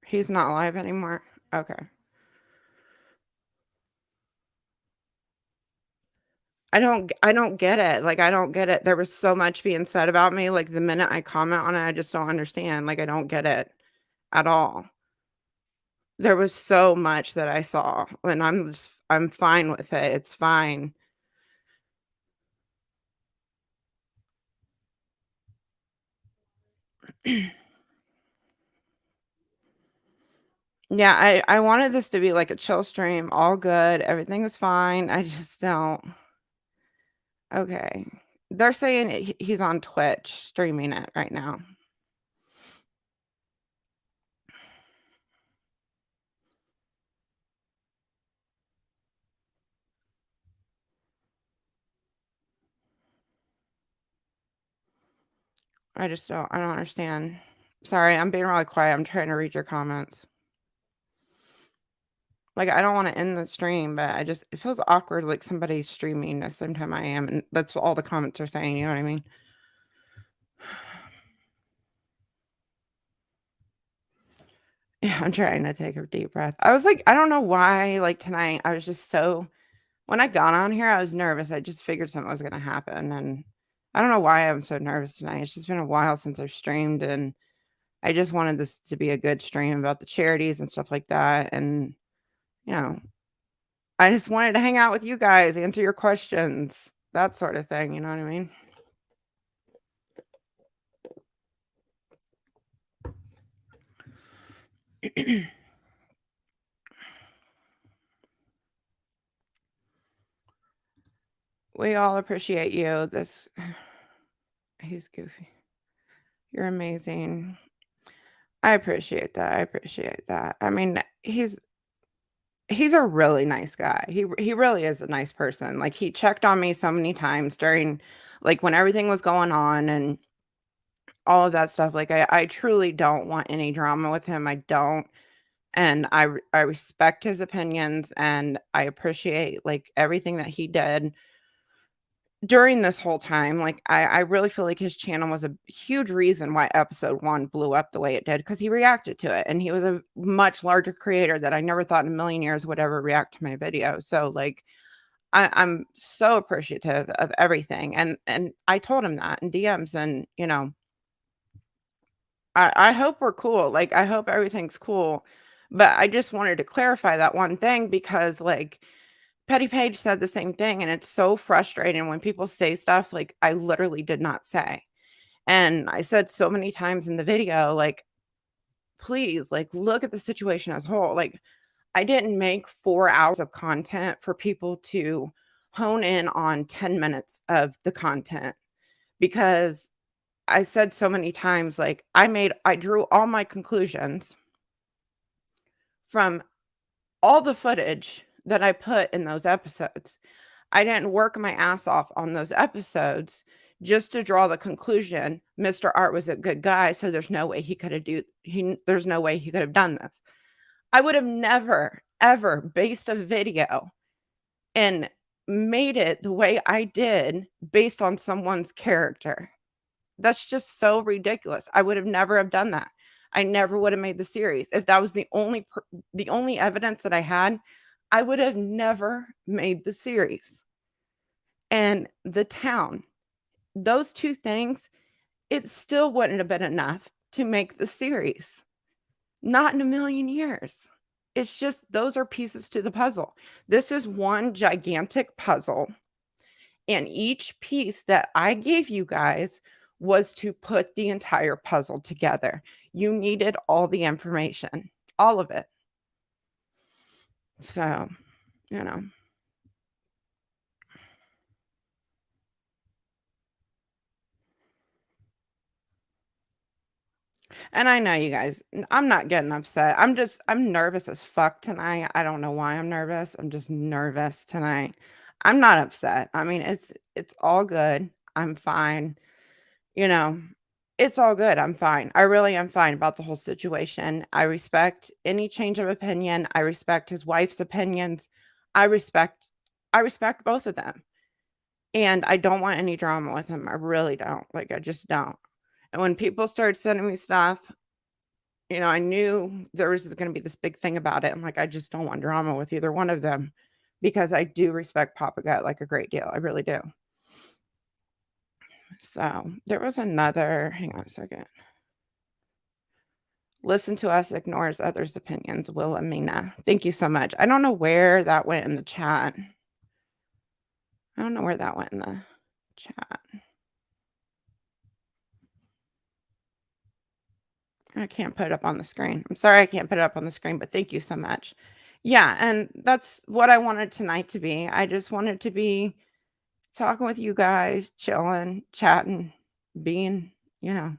He's not live anymore? Okay. I don't get it, like, I don't get it. There was so much being said about me, like, the minute I comment on it, I just don't understand, like, I don't get it at all. There was so much that I saw, and I'm fine with it, it's fine. Yeah, I wanted this to be like a chill stream, all good, everything was fine, I just don't. Okay. They're saying he's on Twitch streaming it right now. I don't understand. Sorry, I'm being really quiet, I'm trying to read your comments. Like, I don't wanna end the stream, but it feels awkward, like somebody's streaming the same time I am, and that's what all the comments are saying, you know what I mean? Yeah, I'm trying to take a deep breath. I was like, I don't know why, like, tonight, I was just so when I got on here, I was nervous, I just figured something was gonna happen, and I don't know why I'm so nervous tonight. It's just been a while since I've streamed, and I just wanted this to be a good stream about the charities and stuff like that, and, you know, I just wanted to hang out with you guys, answer your questions, that sort of thing, you know what I mean? We all appreciate you. He's goofy. You're amazing. I appreciate that. I appreciate that. I mean, he's a really nice guy. He really is a nice person. Like, he checked on me so many times during, like, when everything was going on and all of that stuff. Like, I truly don't want any drama with him. I don't. and I respect his opinions, and I appreciate, like, everything that he did during this whole time. Like, I really feel like his channel was a huge reason why episode 1 blew up the way it did, because he reacted to it, and he was a much larger creator that I never thought in a million years would ever react to my video. So, like, I'm so appreciative of everything, and I told him that in DMs, and, I hope we're cool. Like, I hope everything's cool, but I just wanted to clarify that one thing because, like, Petty Page said the same thing, and it's so frustrating when people say stuff like I literally did not say. And I said so many times in the video, like, please, like, look at the situation as a whole. Like, I didn't make 4 hours of content for people to hone in on 10 minutes of the content, because I said so many times, like, I drew all my conclusions from all the footage that I put in those episodes. I didn't work my ass off on those episodes just to draw the conclusion Mr. Art was a good guy, so there's no way he could have done this. I would have never ever based a video and made it the way I did based on someone's character. That's just so ridiculous. I would have never have done that. I never would have made the series. If that was the only evidence that I had, I would have never made the series. And the town, those 2 things, it still wouldn't have been enough to make the series. Not in a million years. It's just those are pieces to the puzzle. This is one gigantic puzzle, and each piece that I gave you guys was to put the entire puzzle together. You needed all the information, all of it. So, you know. And I know you guys, I'm not getting upset. I'm nervous as fuck tonight. I don't know why I'm nervous. I'm just nervous tonight. I'm not upset. I mean, it's all good. I'm fine. You know, it's all good. I'm fine. I really am fine about the whole situation. I respect any change of opinion. I respect his wife's opinions. I respect I respect both of them. And I don't want any drama with him. I really don't. Like, I just don't. And when people started sending me stuff, I knew there was gonna be this big thing about it. I'm like, I just don't want drama with either one of them because I do respect Papa Gut like a great deal. I really do. So there was another, hang on a second. Listen to us, ignores others' opinions. Wilhelmina. Thank you so much. I don't know where that went in the chat. I don't know where that went in the chat. I can't put it up on the screen. I'm sorry I can't put it up on the screen, but thank you so much. Yeah, and that's what I wanted tonight to be. I just wanted to be talking with you guys, chilling, chatting, being, you know,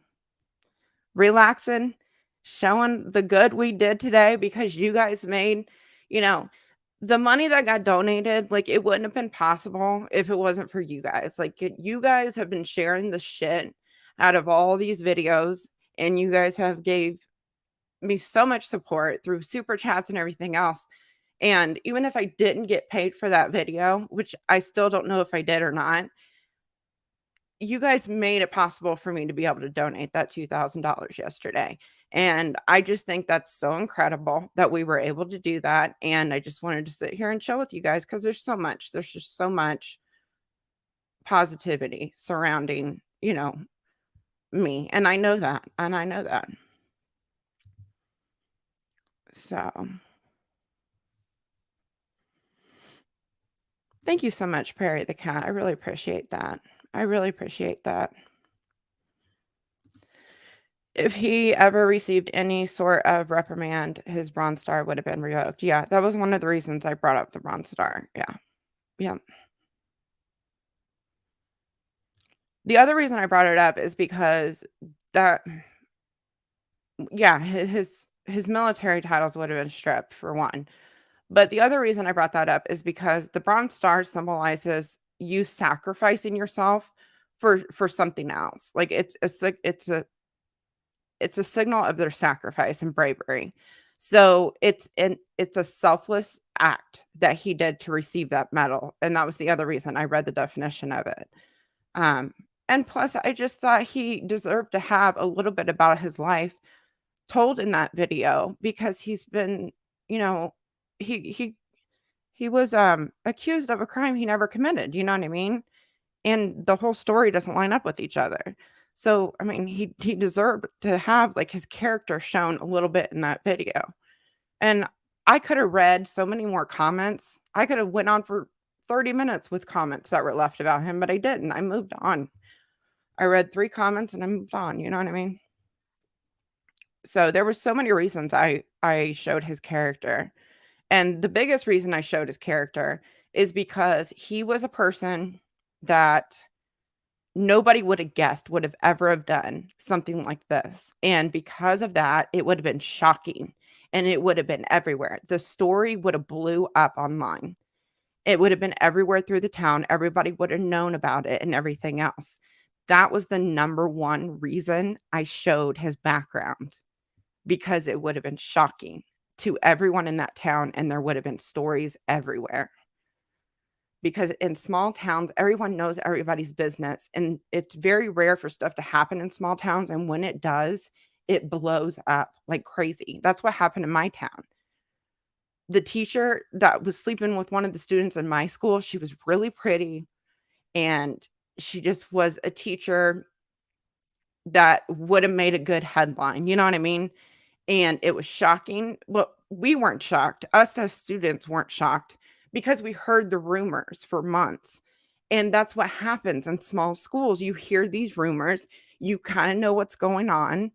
relaxing, showing the good we did today because you guys made, you know, the money that got donated, like, it wouldn't have been possible if it wasn't for you guys. Like, you guys have been sharing the shit out of all these videos, and you guys have gave me so much support through super chats and everything else. And even if I didn't get paid for that video, which I still don't know if I did or not, you guys made it possible for me to be able to donate that $2,000 yesterday. And I just think that's so incredible that we were able to do that. And I just wanted to sit here and chill with you guys because there's just so much positivity surrounding, me. And I know that. And I know that. So thank you so much, Perry the cat. I really appreciate that. I really appreciate that. If he ever received any sort of reprimand, his Bronze Star would have been revoked. Yeah, that was one of the reasons I brought up the Bronze Star. Yeah. Yeah. The other reason I brought it up is because that yeah, his military titles would have been stripped for one. But the other reason I brought that up is because the Bronze Star symbolizes you sacrificing yourself for something else. Like it's a signal of their sacrifice and bravery. So it's a selfless act that he did to receive that medal, and that was the other reason I read the definition of it. Um, and plus, I just thought he deserved to have a little bit about his life told in that video because he's been, you know, he he he was accused of a crime he never committed, you know what I mean? And the whole story doesn't line up with each other. So, I mean, he deserved to have like his character shown a little bit in that video. And I could have read so many more comments. I could have went on for 30 minutes with comments that were left about him, but I didn't. I moved on. I read 3 comments and I moved on, you know what I mean? So there were so many reasons I showed his character. And the biggest reason I showed his character is because he was a person that nobody would have guessed would have ever have done something like this. And because of that, it would have been shocking and it would have been everywhere. The story would have blew up online. It would have been everywhere through the town. Everybody would have known about it and everything else. That was the number one reason I showed his background because it would have been shocking to everyone in that town and there would have been stories everywhere. Because in small towns, everyone knows everybody's business, and it's very rare for stuff to happen in small towns, and when it does, it blows up like crazy. That's what happened in my town. The teacher that was sleeping with one of the students in my school, she was really pretty, and she just was a teacher that would have made a good headline, you know what I mean? And it was shocking. Well, we weren't shocked. Us as students weren't shocked because we heard the rumors for months. And that's what happens in small schools. You hear these rumors, you kind of know what's going on.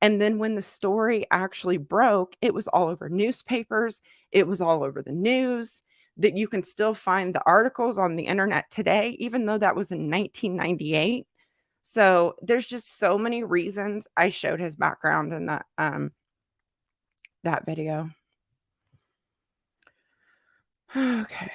And then when the story actually broke, it was all over newspapers, it was all over the news. That you can still find the articles on the internet today, even though that was in 1998. So there's just so many reasons I showed his background in that video. Okay.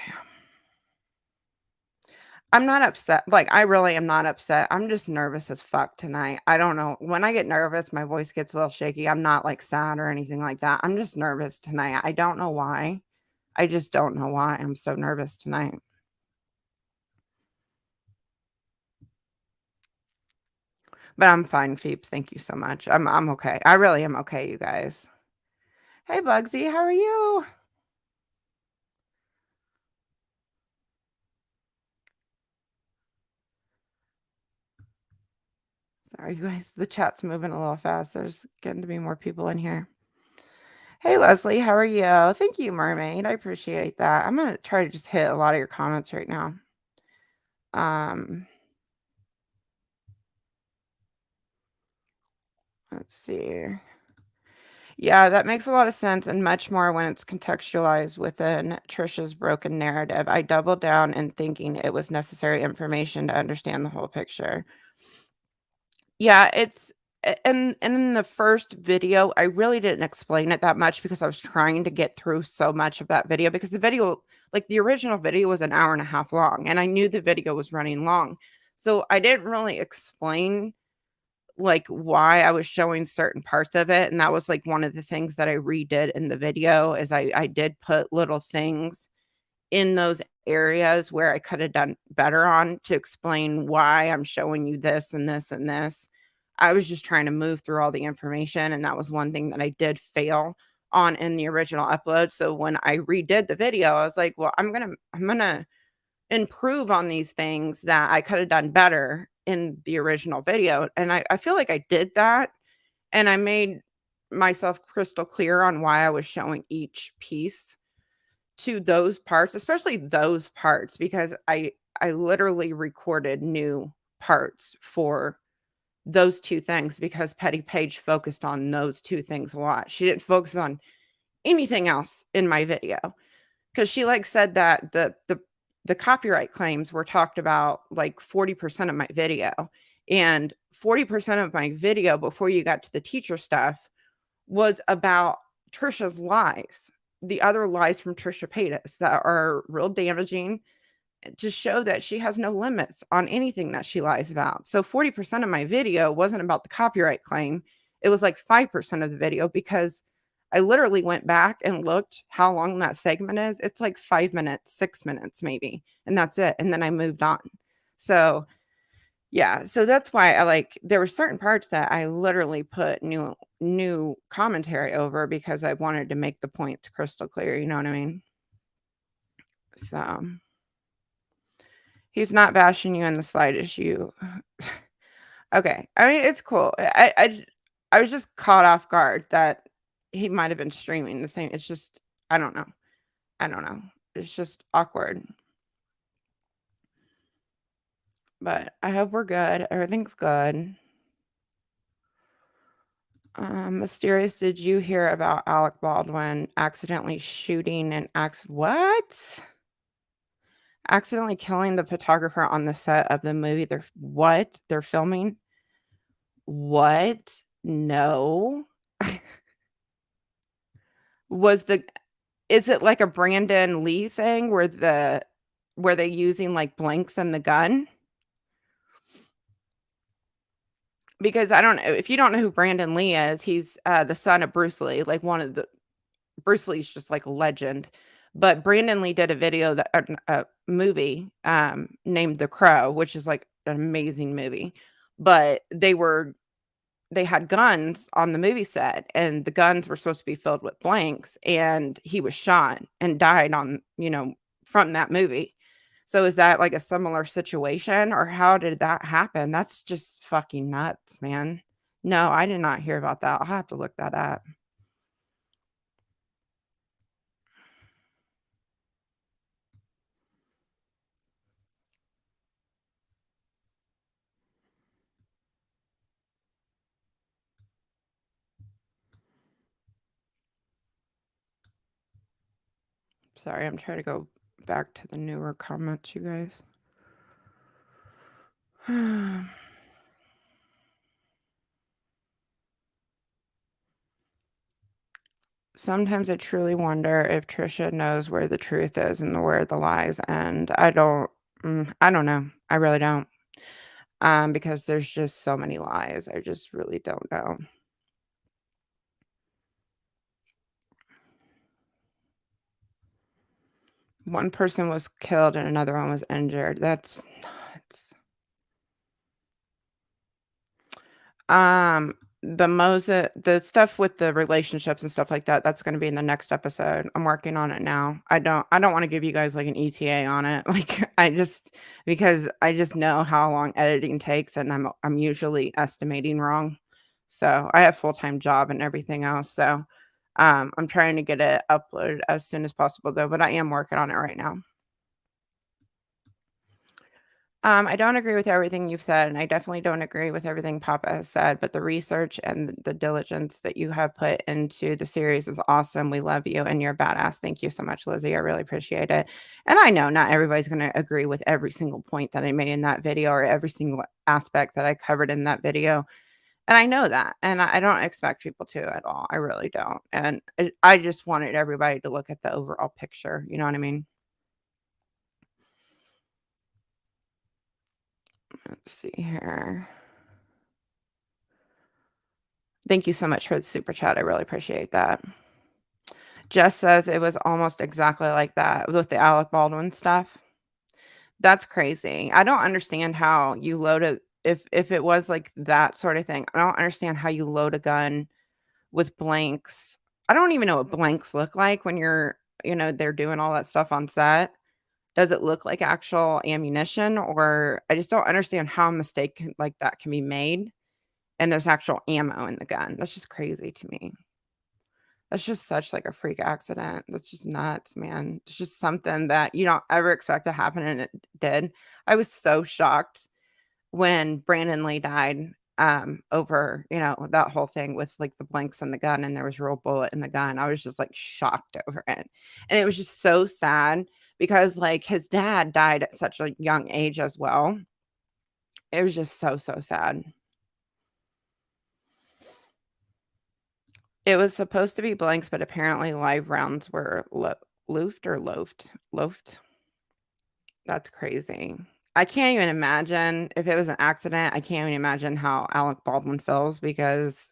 I'm not upset, like, I really am not upset, I'm just nervous as fuck tonight. I don't know, when I get nervous, my voice gets a little shaky, I'm not, like, sad or anything like that, I'm just nervous tonight, I don't know why. I just don't know why I'm so nervous tonight. But I'm fine, Phoebes, thank you so much. I'm okay. I really am okay, you guys. Hey, Bugsy, how are you? Sorry, you guys, the chat's moving a little fast, there's getting to be more people in here. Hey, Leslie, how are you? Thank you, Mermaid. I appreciate that. I'm gonna try to just hit a lot of your comments right now. Um, let's see. Yeah, that makes a lot of sense and much more when it's contextualized within Trisha's broken narrative. I doubled down in thinking it was necessary information to understand the whole picture. Yeah, and in the first video, I really didn't explain it that much because I was trying to get through so much of that video because the video, like the original video was an hour and a half long and I knew the video was running long. So I didn't really explain like why I was showing certain parts of it. And that was like one of the things that I redid in the video is I did put little things in those areas where I could have done better on to explain why I'm showing you this and this and this. I was just trying to move through all the information, and that was one thing that I did fail on in the original upload. So when I redid the video, I was like, well, I'm gonna improve on these things that I could have done better in the original video. And I feel like I did that and I made myself crystal clear on why I was showing each piece to those parts, especially those parts, because I literally recorded new parts for those 2 things because Petty Page focused on those 2 things a lot. She didn't focus on anything else in my video because she like said that the copyright claims were talked about like 40% of my video, and 40% of my video before you got to the teacher stuff was about Trisha's lies, the other lies from Trisha Paytas that are real damaging to show that she has no limits on anything that she lies about. So 40% of my video wasn't about the copyright claim. It was like 5% of the video because I literally went back and looked how long that segment is. It's like 5 minutes, 6 minutes maybe, and that's it, and then I moved on. So, yeah, so that's why I like there were certain parts that I literally put new commentary over because I wanted to make the point crystal clear, you know what I mean? So, he's not bashing you in the slightest, you okay. I mean, it's cool. I was just caught off guard that he might have been streaming the same. It's just I don't know. I don't know. It's just awkward. But I hope we're good. Everything's good. Mysterious, did you hear about Alec Baldwin accidentally shooting an what? Accidentally killing the photographer on the set of the movie they're filming? What? No. Was the Is it like a Brandon Lee thing where they using, like, blanks in the gun? Because I don't know if you don't know who Brandon Lee is, he's, the son of Bruce Lee, like, one of the Bruce Lee's just, like, a legend, but Brandon Lee did a video that a movie, named The Crow, which is, like, an amazing movie, but they had guns on the movie set, and the guns were supposed to be filled with blanks, and he was shot and died from that movie. So is that like a similar situation, or how did that happen? That's just fucking nuts, man. No, I did not hear about that. I'll have to look that up. Sorry, I'm trying to go back to the newer comments, you guys. Sometimes I truly wonder if Trisha knows where the truth is and where the lies end. I don't know. I really don't. Because there's just so many lies. I just really don't know. One person was killed and another one was injured. That's nuts. Um, the stuff with the relationships and stuff like that, that's gonna be in the next episode. I'm working on it now. I don't wanna give you guys, like, an ETA on it. Like, because I just know how long editing takes, and I'm usually estimating wrong. So, I have full-time job and everything else, so, I'm trying to get it uploaded as soon as possible, though, but I am working on it right now. I don't agree with everything you've said, and I definitely don't agree with everything Papa has said, but the research and the diligence that you have put into the series is awesome. We love you, and you're a badass. Thank you so much, Lizzie. I really appreciate it. And I know not everybody's going to agree with every single point that I made in that video or every single aspect that I covered in that video. And I know that, and I don't expect people to at all. I really don't. And I just wanted everybody to look at the overall picture. You know what I mean? Let's see here. Thank you so much for the super chat. I really appreciate that. Jess says it was almost exactly like that with the Alec Baldwin stuff. That's crazy. I don't understand how you load a if it was like that sort of thing. I don't understand how you load a gun with blanks. I don't even know what blanks look like when they're doing all that stuff on set. Does it look like actual ammunition, or I just don't understand how a mistake like that can be made and there's actual ammo in the gun. That's just crazy to me. That's just such, like, a freak accident. That's just nuts, man. It's just something that you don't ever expect to happen, and it did. I was so shocked when Brandon Lee died, over, that whole thing with, like, the blanks in the gun, and there was a real bullet in the gun. I was just, like, shocked over it, and it was just so sad because, like, his dad died at such a young age as well. It was just so, so sad. It was supposed to be blanks, but apparently live rounds were loofed or loafed? Loafed? That's crazy. I can't even imagine if it was an accident, I can't even imagine how Alec Baldwin feels because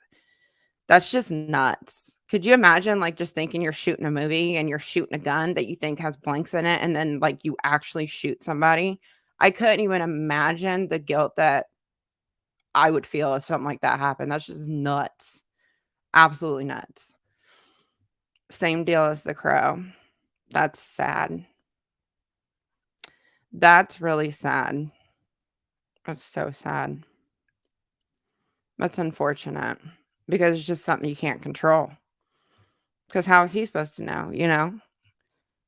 that's just nuts. Could you imagine, like, just thinking you're shooting a movie and you're shooting a gun that you think has blanks in it, and then, like, you actually shoot somebody? I couldn't even imagine the guilt that I would feel if something like that happened. That's just nuts. Absolutely nuts. Same deal as The Crow. That's sad. That's really sad. That's so sad. That's unfortunate because it's just something you can't control. Because how is he supposed to know, you know?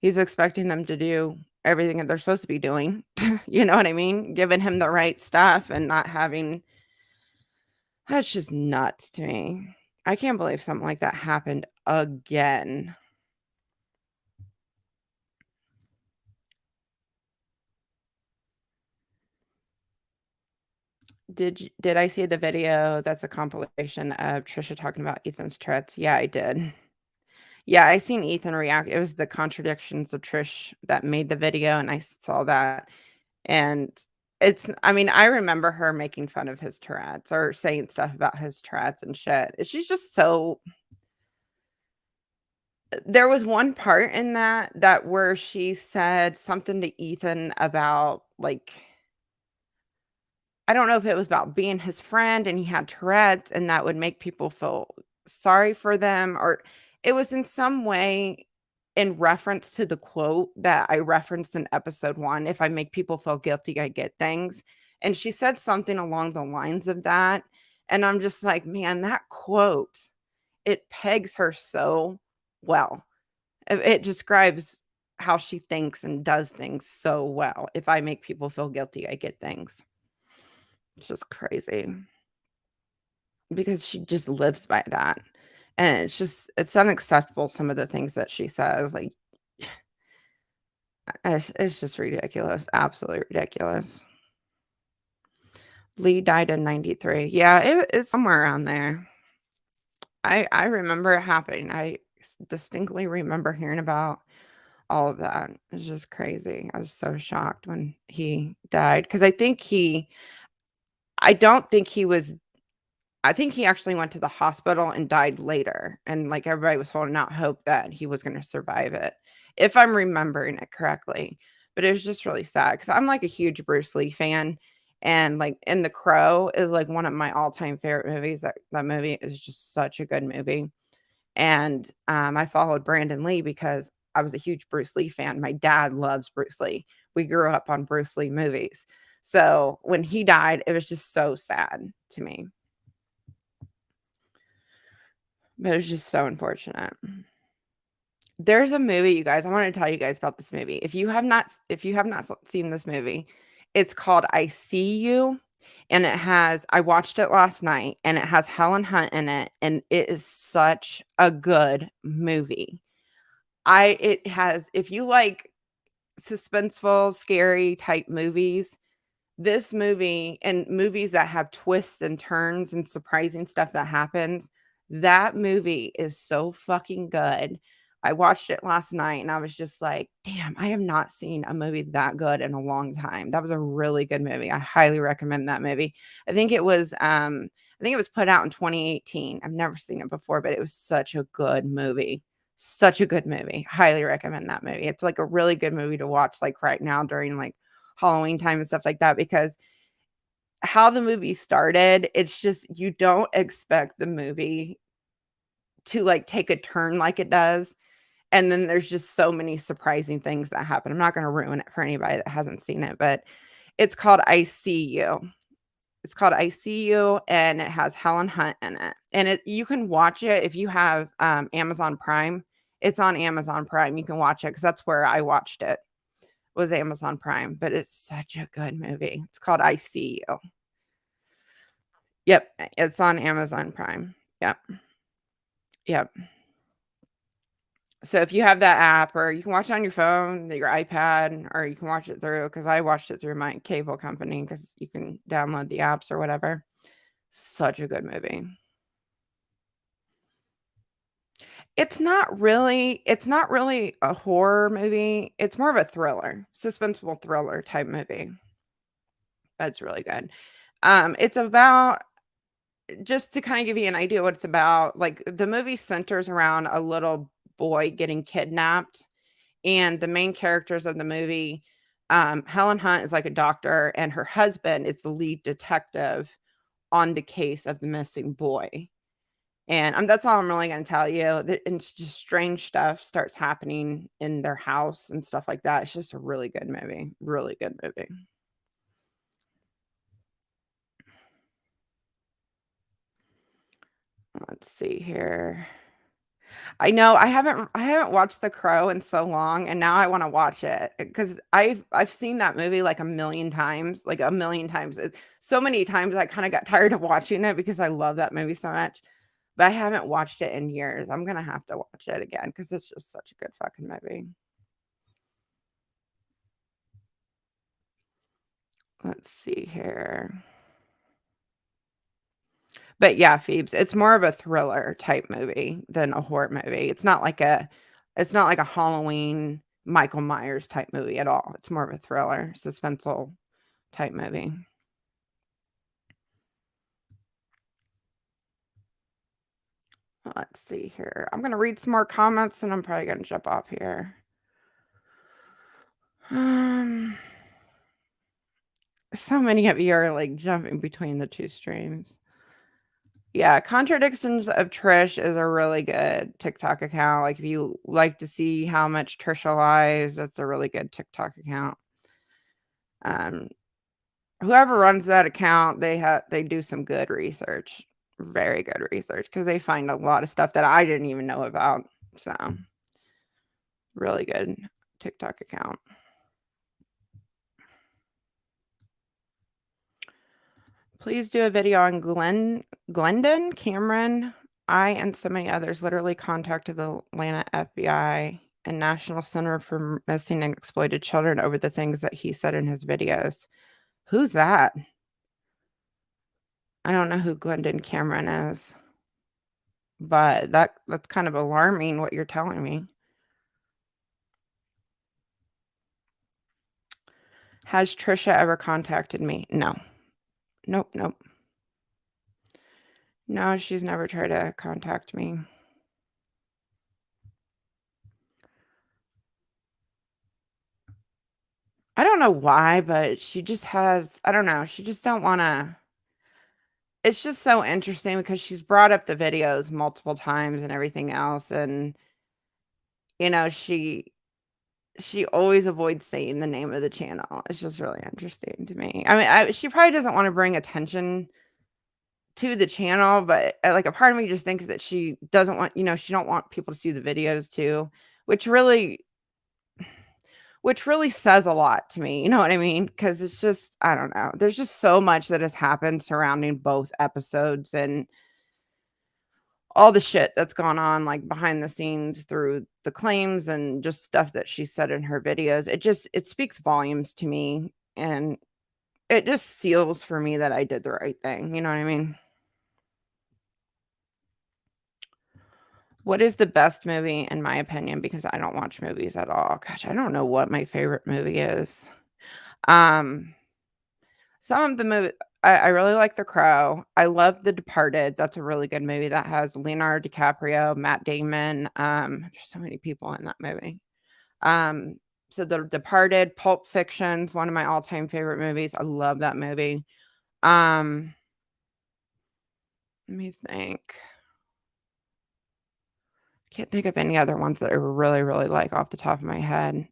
He's expecting them to do everything that they're supposed to be doing. You know what I mean? Giving him the right stuff and not having that's just nuts to me. I can't believe something like that happened again. Did I see the video that's a compilation of Trisha talking about Ethan's threats? Yeah, I did. Yeah, I seen Ethan react. It was the contradictions of Trish that made the video, and I saw that. And it's I mean, I remember her making fun of his Tourette's or saying stuff about his Tourette's and shit. She's just so there was one part in that where she said something to Ethan about, like I don't know if it was about being his friend and he had Tourette's and that would make people feel sorry for them, or it was in some way in reference to the quote that I referenced in episode 1, "If I make people feel guilty, I get things." And she said something along the lines of that, and I'm just like, "Man, that quote, it pegs her so well." It describes how she thinks and does things so well. "If I make people feel guilty, I get things." It's just crazy because she just lives by that. And it's unacceptable some of the things that she says, like, it's just ridiculous, absolutely ridiculous. Lee died in '93. Yeah, it's somewhere around there. I remember it happening. Distinctly remember hearing about all of that. It's just crazy. I was so shocked when he died because I don't think he was I think he actually went to the hospital and died later, and, like, everybody was holding out hope that he was gonna survive it, if I'm remembering it correctly, but it was just really sad because 'cause I'm, like, a huge Bruce Lee fan, and, like and The Crow is, like, one of my all-time favorite movies. That movie is just such a good movie, and, I followed Brandon Lee because I was a huge Bruce Lee fan. My dad loves Bruce Lee. We grew up on Bruce Lee movies, so when he died, it was just so sad to me. But it's just so unfortunate. There's a movie, you guys, I wanna tell you guys about this movie. If you have not seen this movie, it's called I See You, and I watched it last night, and it has Helen Hunt in it, and it is such a good movie. I it has if you like suspenseful, scary type movies, this movie and movies that have twists and turns and surprising stuff that happens, that movie is so fucking good. I watched it last night and I was just like, "Damn, I have not seen a movie that good in a long time." That was a really good movie. I highly recommend that movie. I think it was, I think it was put out in 2018. I've never seen it before, but it was such a good movie. Such a good movie. Highly recommend that movie. It's like a really good movie to watch, like, right now during, like, Halloween time and stuff like that because how the movie started, it's just you don't expect the movie to, like, take a turn like it does, and then there's just so many surprising things that happen. I'm not gonna ruin it for anybody that hasn't seen it, but it's called I See You. It's called I See You, and it has Helen Hunt in it, and you can watch it if you have, Amazon Prime. It's on Amazon Prime, you can watch it because that's where I watched it, was Amazon Prime, but it's such a good movie. It's called I See You. Yep, it's on Amazon Prime. Yep, yep. So if you have that app or you can watch it on your phone, your iPad, or you can watch it through because I watched it through my cable company because you can download the apps or whatever. Such a good movie. It's not really a horror movie. It's more of a thriller, suspenseful thriller type movie. That's really good. It's about just to kinda give you an idea what it's about, like, the movie centers around a little boy getting kidnapped, and the main characters of the movie, Helen Hunt is like a doctor, and her husband is the lead detective on the case of the missing boy. And, that's all I'm really gonna tell you, that and it's just strange stuff starts happening in their house and stuff like that. It's just a really good movie. Let's see here. I know I haven't watched The Crow in so long, and now I wanna watch it, because I've seen that movie, like, a million times, like, a million times. So many times I kinda got tired of watching it because I love that movie so much, but I haven't watched it in years. I'm gonna have to watch it again because it's just such a good fucking movie. Let's see here. But yeah, Phoebes, it's more of a thriller type movie than a horror movie. It's not like a Halloween Michael Myers type movie at all. It's more of a thriller, suspenseful type movie. Let's see here. I'm gonna read some more comments and I'm probably gonna jump off here. Um, so many of you are like jumping between the two streams. Yeah, Contradictions of Trish is a really good TikTok account. Like, if you like to see how much Trisha lies, that's a really good TikTok account. Um, Whoever runs that account, they do some good research, very good research, because they find a lot of stuff that I didn't even know about. So, really good TikTok account. Please do a video on Glendon Cameron. I and so many others literally contacted the Atlanta FBI and National Center for Missing and Exploited Children over the things that he said in his videos. Who's that? I don't know who Glendon Cameron is, but that's kind of alarming what you're telling me. Has Trisha ever contacted me? No. Nope, nope. No, she's never tried to contact me. I don't know why, but she just has, I don't know, she just don't wanna. It's just so interesting because she's brought up the videos multiple times and everything else, and, she always avoids saying the name of the channel. It's just really interesting to me. I mean, she probably doesn't wanna bring attention to the channel, but, like, a part of me just thinks that she doesn't want, she don't want people to see the videos too, which really says a lot to me, you know what I mean? Because it's just, I don't know, there's just so much that has happened surrounding both episodes and all the shit that's gone on, like, behind the scenes through the claims and just stuff that she said in her videos. It speaks volumes to me, and it just seals for me that I did the right thing, you know what I mean? What is the best movie in my opinion? Because I don't watch movies at all. Gosh, I don't know what my favorite movie is. Um, some of the movie I really like The Crow. I love The Departed. That's a really good movie that has Leonardo DiCaprio, Matt Damon. There's so many people in that movie. Um, so The Departed, Pulp Fiction's one of my all-time favorite movies. I love that movie. Um, Let me think. Can't think of any other ones that I really, really like off the top of my head.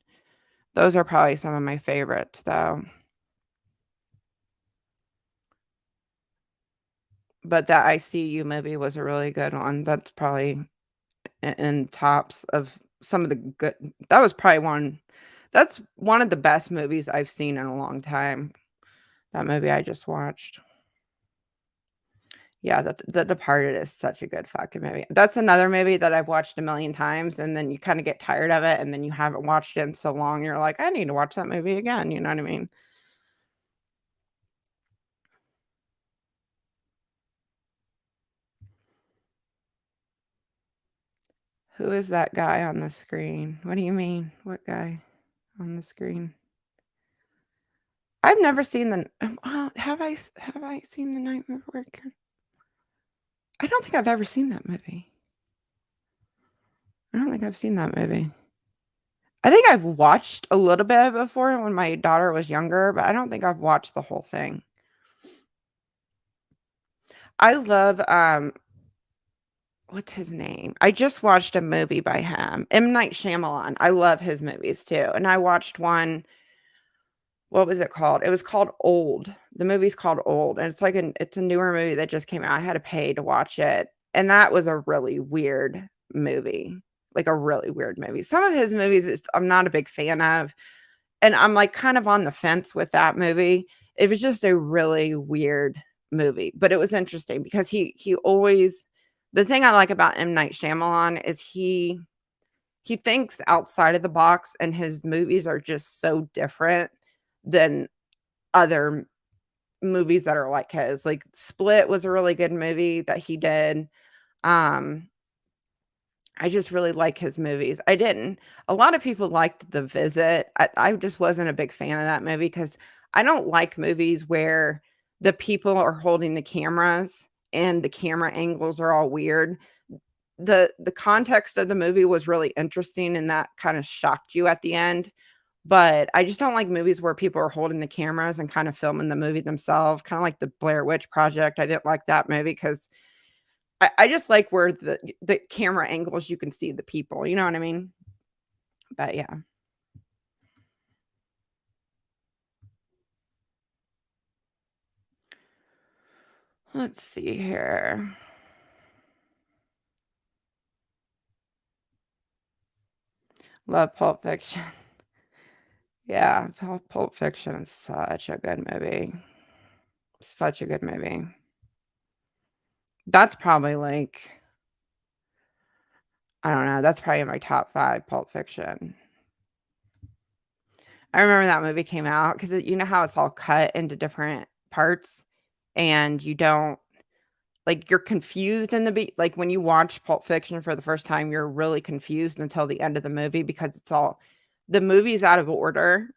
Those are probably some of my favorites, though. But that I See You movie was a really good one. That's probably in tops of some of the good. That was probably that's one of the best movies I've seen in a long time, that movie I just watched. Yeah, The Departed is such a good fucking movie. That's another movie that I've watched a million times, and then you kinda get tired of it, and then you haven't watched it in so long, you're like, "I need to watch that movie again," you know what I mean? Who is that guy on the screen? What do you mean? What guy on the screen? I've never seen the have I seen The Nightmare Before Christmas? I don't think I've ever seen that movie. I don't think I've seen that movie. I think I've watched a little bit before when my daughter was younger, but I don't think I've watched the whole thing. I love, what's his name? I just watched a movie by him, M. Night Shyamalan. I love his movies too, and I watched one. What was it called? It was called Old. The movie's called Old, and it's a newer movie that just came out. I had to pay to watch it, and that was a really weird movie, like a really weird movie. Some of his movies I'm not a big fan of, and I'm, like, kind of on the fence with that movie. It was just a really weird movie, but it was interesting because he always the thing I like about M. Night Shyamalan is he thinks outside of the box, and his movies are just so different than other movies that are like his. Like, Split was a really good movie that he did. Um, I just really like his movies. I didn't A lot of people liked The Visit. I just wasn't a big fan of that movie because I don't like movies where the people are holding the cameras and the camera angles are all weird. The context of the movie was really interesting, and that kinda shocked you at the end, but I just don't like movies where people are holding the cameras and kinda filming the movie themselves, kinda like the Blair Witch Project. I didn't like that movie 'cause I just like where the camera angles, you can see the people, you know what I mean? But yeah. Let's see here. Love Pulp Fiction. Yeah, Pulp Fiction is such a good movie. Such a good movie. That's probably, like, I don't know, that's probably in my top 5, Pulp Fiction. I remember that movie came out 'cause you know how it's all cut into different parts, and you don't like, you're confused in the like, when you watch Pulp Fiction for the first time, you're really confused until the end of the movie because the movie's out of order.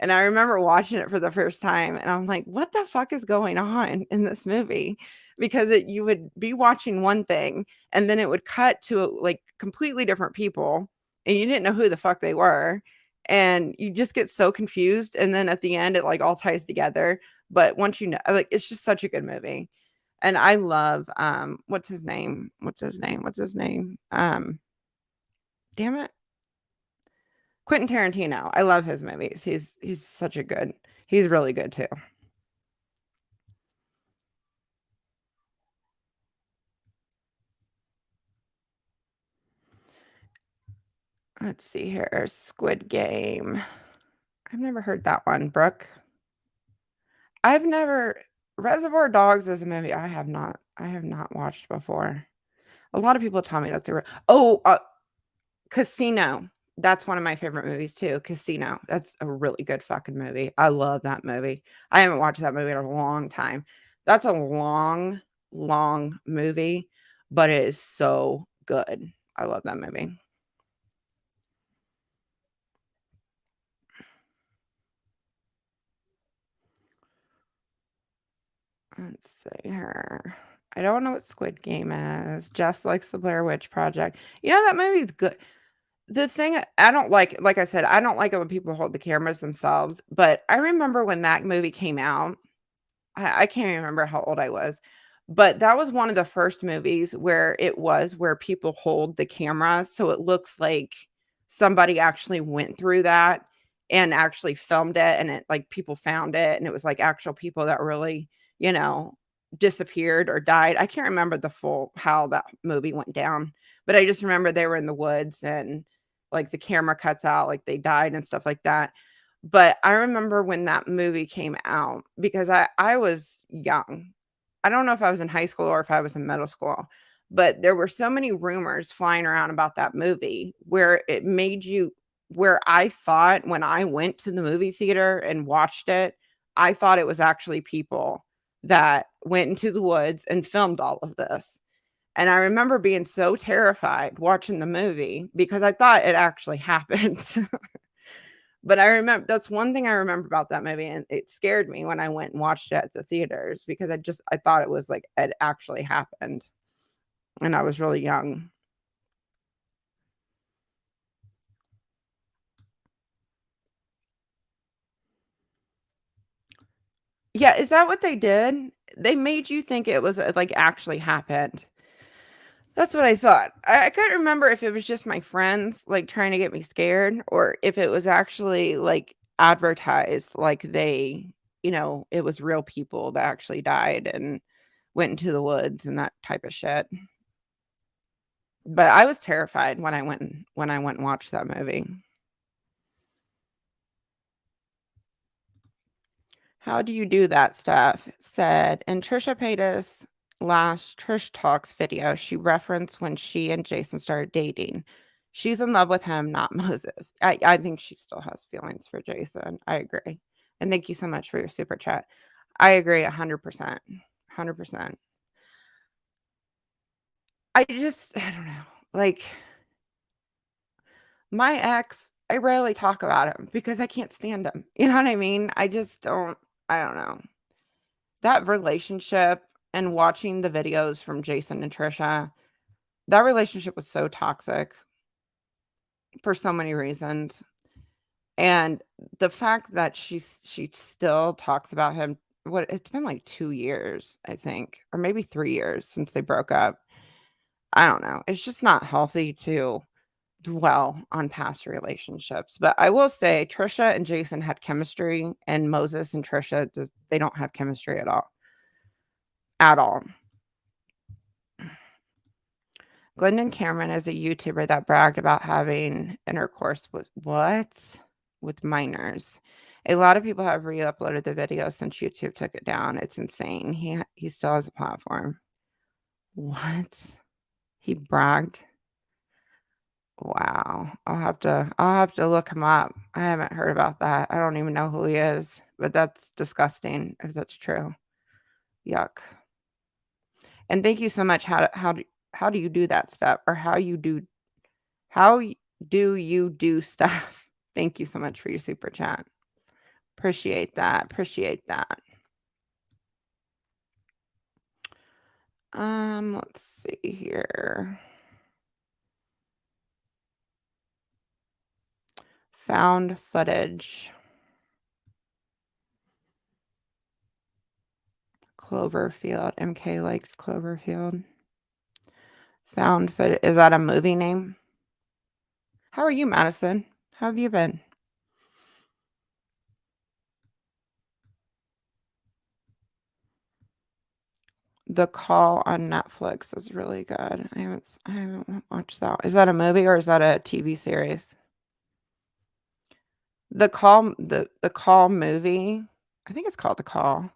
And I remember watching it for the first time, and I'm like, "What the fuck is going on in this movie?" Because you would be watching one thing, and then it would cut to, like, completely different people, and you didn't know who the fuck they were, and you just get so confused, and then at the end, it, like, all ties together, but once you know like, it's just such a good movie, and I love, what's his name? What's his name? What's his name? Damn it. Quentin Tarantino. I love his movies. He's such a good he's really good too. Let's see here, Squid Game. I've never heard that one. Brooke? I've never Reservoir Dogs is a movie I have not watched before. A lot of people tell me that's a re oh, Casino. That's one of my favorite movies too, Casino. That's a really good fucking movie. I love that movie. I haven't watched that movie in a long time. That's a long, long movie, but it is so good. I love that movie. Let's see here. I don't know what Squid Game is. Jess likes the Blair Witch Project. You know, that movie's good. The thing I don't like I said, I don't like it when people hold the cameras themselves, but I remember when that movie came out, I can't even remember how old I was, but that was one of the first movies where people hold the camera, so it looks like somebody actually went through that and actually filmed it, and people found it, and it was, like, actual people that really, you know, disappeared or died. I can't remember the full how that movie went down, but I just remember they were in the woods and, like, the camera cuts out, like, they died and stuff like that. But I remember when that movie came out because I was young. I don't know if I was in high school or if I was in middle school, but there were so many rumors flying around about that movie where I thought when I went to the movie theater and watched it, I thought it was actually people that went into the woods and filmed all of this. And I remember being so terrified watching the movie because I thought it actually happened. But I remember that's one thing I remember about that movie, and it scared me when I went and watched it at the theaters because I thought it was like it actually happened, and I was really young. Yeah, is that what they did? They made you think it was, like, actually happened. That's what I thought. I couldn't remember if it was just my friends, like, trying to get me scared or if it was actually, like, advertised, like, it was real people that actually died and went into the woods and that type of shit. But I was terrified when I went and watched that movie. "How do you do that stuff?" said, "In Trisha Paytas' last Trish Talks video, she referenced when she and Jason started dating. She's in love with him, not Moses." I think she still has feelings for Jason. I agree. And thank you so much for your super chat. I agree 100%. 100%. I don't know. Like, my ex, I rarely talk about him because I can't stand him. You know what I mean? I don't know. That relationship and watching the videos from Jason and Trisha, that relationship was so toxic for so many reasons, and the fact that she still talks about him it's been, like, 2 years, I think, or maybe 3 years since they broke up. I don't know, it's just not healthy to dwell on past relationships, but I will say Trisha and Jason had chemistry, and Moses and Trisha just they don't have chemistry at all. At all. Glendon Cameron is a YouTuber that bragged about having intercourse with what? With minors. A lot of people have re-uploaded the video since YouTube took it down. It's insane. He still has a platform. What? He bragged? Wow. I'll have to look him up. I haven't heard about that. I don't even know who he is, but that's disgusting if that's true. Yuck. And thank you so much. How do you do that step or how do you do stuff? Thank you so much for your super chat. Appreciate that, appreciate that. Let's see here. Found footage. Cloverfield. MK likes Cloverfield. Found footage. Is that a movie name? How are you, Madison? How have you been? The Call on Netflix is really good. I haven't watched that. Is that a movie or is that a TV series? The Call movie, I think it's called The Call.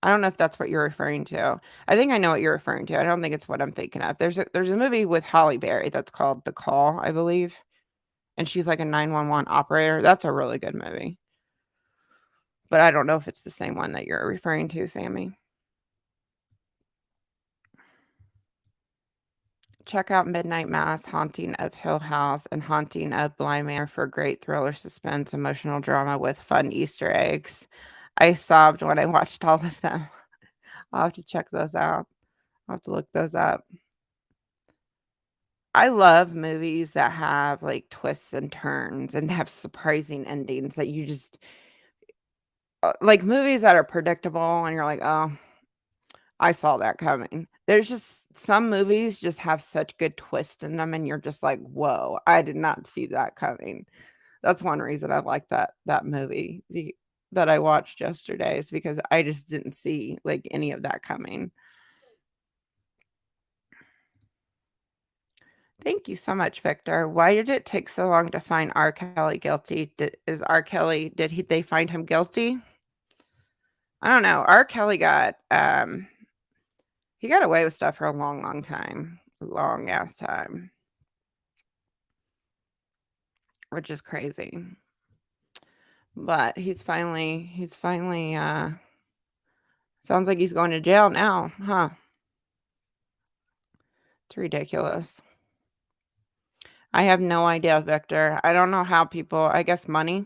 I don't know if that's what you're referring to. I think I know what you're referring to. I don't think it's what I'm thinking of. There's a movie with Halle Berry that's called The Call, I believe, and she's like a 911 operator. That's a really good movie. But I don't know if it's the same one that you're referring to, Sammy. Check out Midnight Mass, Haunting of Hill House, and Haunting of Bly Manor for great thriller, suspense, emotional drama with fun Easter eggs. I sobbed when I watched all of them. I'll have to check those out. I'll have to look those up. I love movies that have, like, twists and turns and have surprising endings that you just like, movies that are predictable and you're like, "Oh, I saw that coming." There's just some movies just have such good twists in them, and you're just like, "Whoa, I did not see that coming." That's one reason I like that movie, that I watched yesterday is because I just didn't see, like, any of that coming. Thank you so much, Victor. Why did it take so long to find R. Kelly guilty? Is R. Kelly they find him guilty? I don't know. R. Kelly he got away with stuff for a long, long time. Long ass time, which is crazy. But he's finally sounds like he's going to jail now, huh? It's ridiculous. I have no idea, Victor. I don't know how people I guess money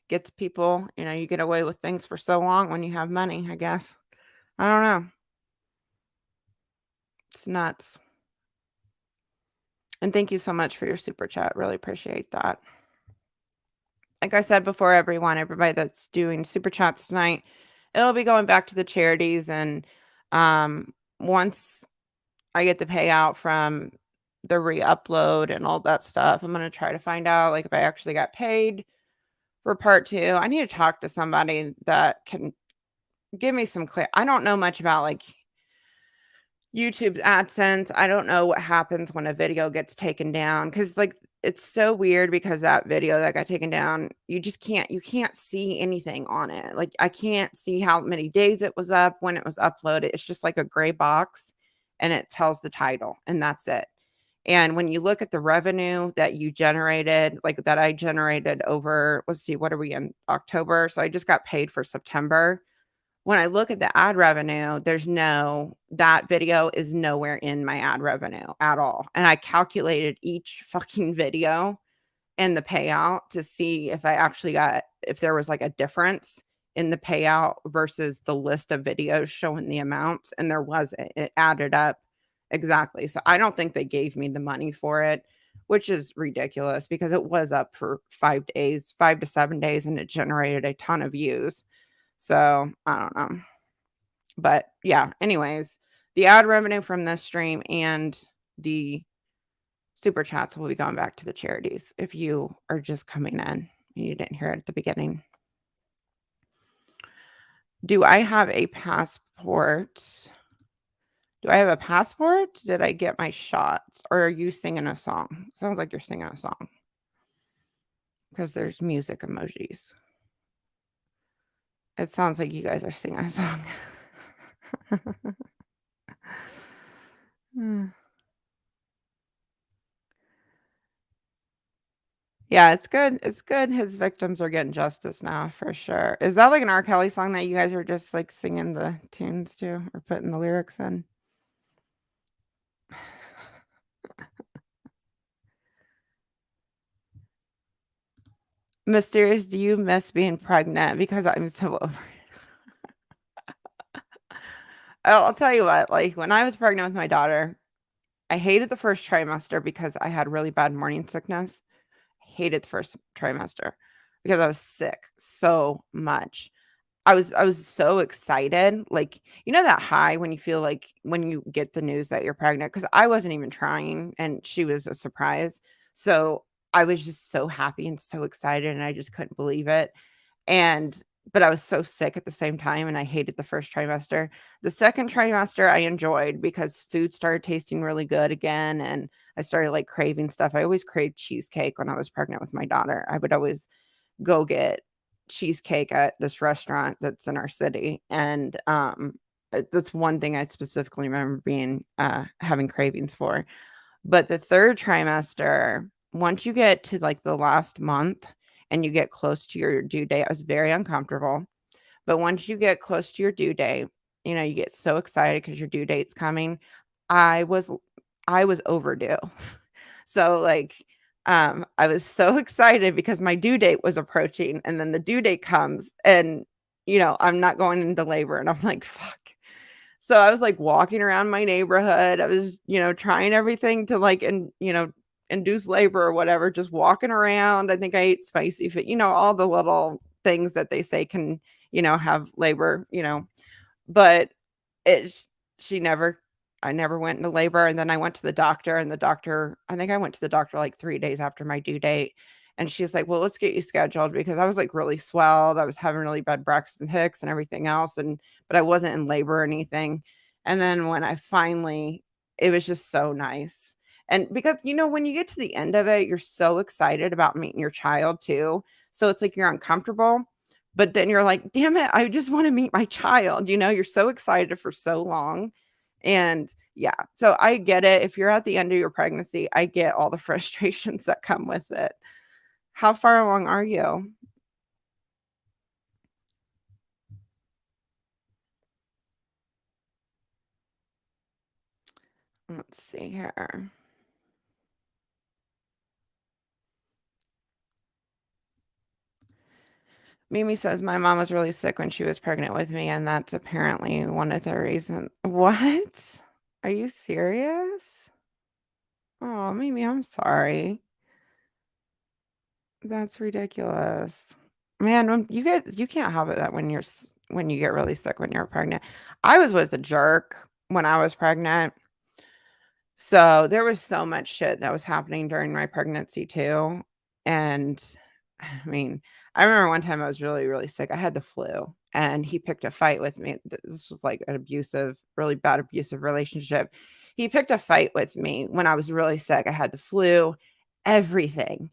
gets people, you get away with things for so long when you have money, I guess. I don't know. It's nuts. And thank you so much for your super chat. Really appreciate that. Like I said before, everybody that's doing super chats tonight, it'll be going back to the charities. And once I get the payout from the re-upload and all that stuff, I'm gonna try to find out like if I actually got paid for part two. I need to talk to somebody that can give me some clear. I don't know much about like YouTube's AdSense. I don't know what happens when a video gets taken down because, like, it's so weird because that video that got taken down, you can't see anything on it. Like, I can't see how many days it was up, when it was uploaded. It's just like a gray box and it tells the title and that's it. And when you look at the revenue that you generated, like that I generated over, let's see, what are we in October? So I just got paid for September. When I look at the ad revenue, that video is nowhere in my ad revenue at all. And I calculated each fucking video and the payout to see if there was like a difference in the payout versus the list of videos showing the amounts. And there wasn't. It added up exactly. So I don't think they gave me the money for it, which is ridiculous because it was up for 5 days, 5 to 7 days, and it generated a ton of views. So I don't know. But yeah, anyways, the ad revenue from this stream and the super chats will be going back to the charities if you are just coming in and you didn't hear it at the beginning. Do I have a passport? Do I have a passport? Did I get my shots? Or are you singing a song? Sounds like you're singing a song. Because there's music emojis. It sounds like you guys are singing a song. Yeah, it's good. It's good his victims are getting justice now for sure. Is that like an R. Kelly song that you guys are just like singing the tunes to or putting the lyrics in? Mysterious, do you miss being pregnant? Because I'm so over it. I'll tell you what, like when I was pregnant with my daughter, I hated the first trimester because I had really bad morning sickness. Hated the first trimester because I was sick so much. I was so excited, like, that high when you feel like when you get the news that you're pregnant, because I wasn't even trying, and she was a surprise, so I was just so happy and so excited, and I just couldn't believe it, and but I was so sick at the same time, and I hated the first trimester. The second trimester, I enjoyed because food started tasting really good again, and I started, like, craving stuff. I always craved cheesecake when I was pregnant with my daughter. I would always go get cheesecake at this restaurant that's in our city, and, that's one thing I specifically remember having cravings for. But the 3rd trimester, once you get to, like, the last month and you get close to your due date, I was very uncomfortable, but once you get close to your due date, you get so excited because your due date's coming. I was I was overdue. So, like, I was so excited because my due date was approaching, and then the due date comes and, I'm not going into labor, and I'm like, "Fuck." So I was, like, walking around my neighborhood. I was, trying everything to, like, induce labor or whatever, just walking around. I think I ate spicy food, all the little things that they say can, have labor, but it's she never I never went into labor, and then I went to the doctor, and the doctor I think I went to the doctor, like, 3 days after my due date, and she's like, "Well, let's get you scheduled," because I was, like, really swelled, I was having really bad Braxton Hicks and everything else, but I wasn't in labor or anything, and then when I finally it was just so nice, and because, when you get to the end of it, you're so excited about meeting your child too, so it's like you're uncomfortable, but then you're like, "Damn it, I just wanna meet my child," you're so excited for so long, and yeah, so I get it. If you're at the end of your pregnancy, I get all the frustrations that come with it. How far along are you? Let's see here. Mimi says my mom was really sick when she was pregnant with me, and that's apparently one of the reasons. What? Are you serious? Oh, Mimi, I'm sorry. That's ridiculous. Man, when you can't have it that when when you get really sick when you're pregnant. I was with a jerk when I was pregnant. So, there was so much shit that was happening during my pregnancy too, and, I mean, I remember one time I was really, really sick, I had the flu, and he picked a fight with me. This was like an abusive, really bad abusive relationship. He picked a fight with me when I was really sick, I had the flu, everything,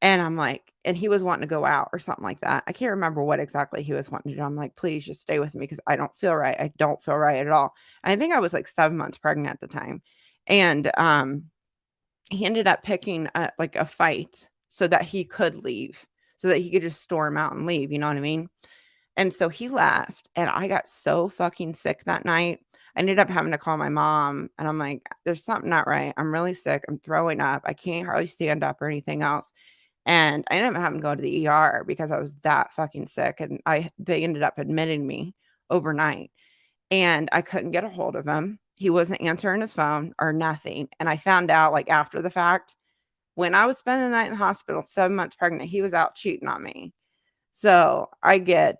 and I'm like and he was wanting to go out or something like that. I can't remember what exactly he was wanting to do. I'm like, "Please just stay with me because I don't feel right. I don't feel right at all." And I think I was like 7 months pregnant at the time. And, he ended up picking like a fight so that he could leave, so that he could just storm out and leave, you know what I mean? And so he left, and I got so fucking sick that night. I ended up having to call my mom, and I'm like, "There's something not right. I'm really sick. I'm throwing up. I can't hardly stand up or anything else." And I ended up having to go to the ER because I was that fucking sick, and they ended up admitting me overnight, and I couldn't get a hold of him. He wasn't answering his phone or nothing, and I found out, like, after the fact, when I was spending the night in the hospital, 7 months pregnant, he was out cheating on me. So, I get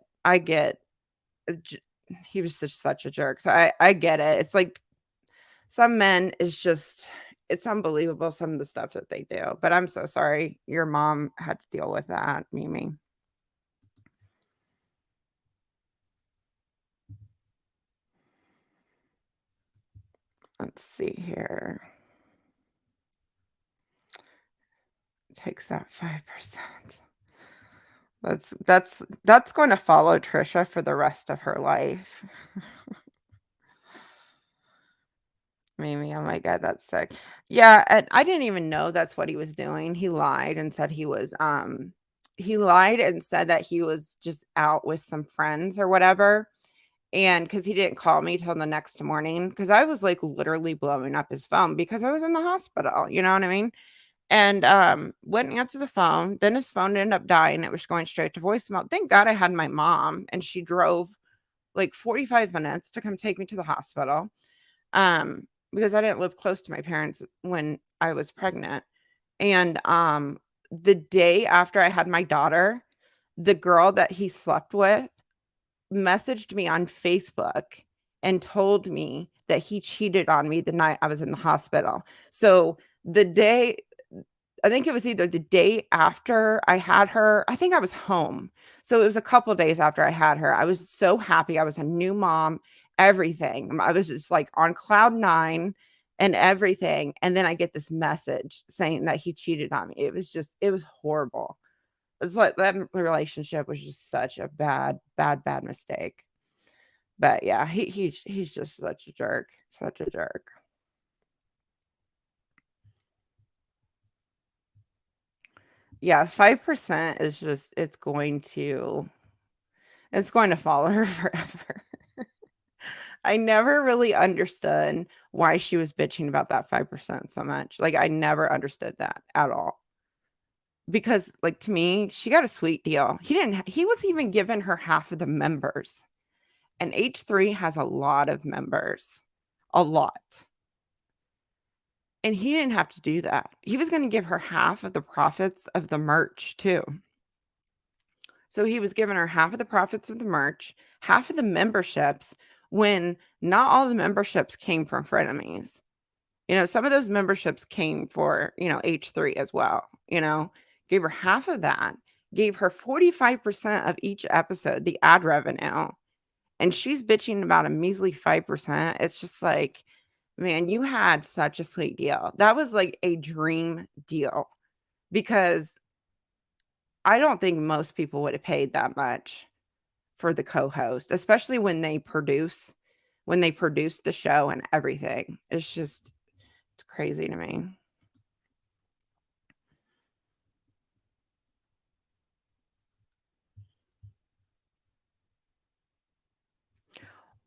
j he was such a jerk, so I get it. It's like some men is just it's unbelievable some of the stuff that they do, but I'm so sorry your mom had to deal with that, Mimi. Let's see here. Takes that 5%. That's going to follow Trisha for the rest of her life. Mimi, oh my god, that's sick. Yeah, and I didn't even know that's what he was doing. He lied and said that he was just out with some friends or whatever, and because he didn't call me till the next morning, because I was, like, literally blowing up his phone because I was in the hospital, you know what I mean? And, wouldn't answer the phone, then his phone ended up dying, it was going straight to voicemail. Thank God I had my mom, and she drove, like, 45 minutes to come take me to the hospital, because I didn't live close to my parents when I was pregnant, and, the day after I had my daughter, the girl that he slept with messaged me on Facebook and told me that he cheated on me the night I was in the hospital. So, the day I think it was either the day after I had her. I think I was home. So it was a couple days after I had her. I was so happy. I was a new mom, everything. I was just like on cloud 9 and everything. And then I get this message saying that he cheated on me. It was horrible. It's like that relationship was just such a bad, bad, bad mistake. But yeah, he's just such a jerk, such a jerk. Yeah, 5% is just it's going to follow her forever. I never really understood why she was bitching about that 5% so much. Like, I never understood that at all. Because, like, to me, she got a sweet deal. He wasn't even giving her half of the members, and H3 has a lot of members, a lot, and he didn't have to do that. He was gonna give her half of the profits of the merch too. So he was giving her half of the profits of the merch, half of the memberships, when not all the memberships came from frenemies. You know, some of those memberships came for, H3 as well, gave her half of that, gave her 45% of each episode, the ad revenue, and she's bitching about a measly 5%. It's just like, man, you had such a sweet deal. That was like a dream deal because I don't think most people would have paid that much for the co-host, especially when they produce the show and everything. It's crazy to me.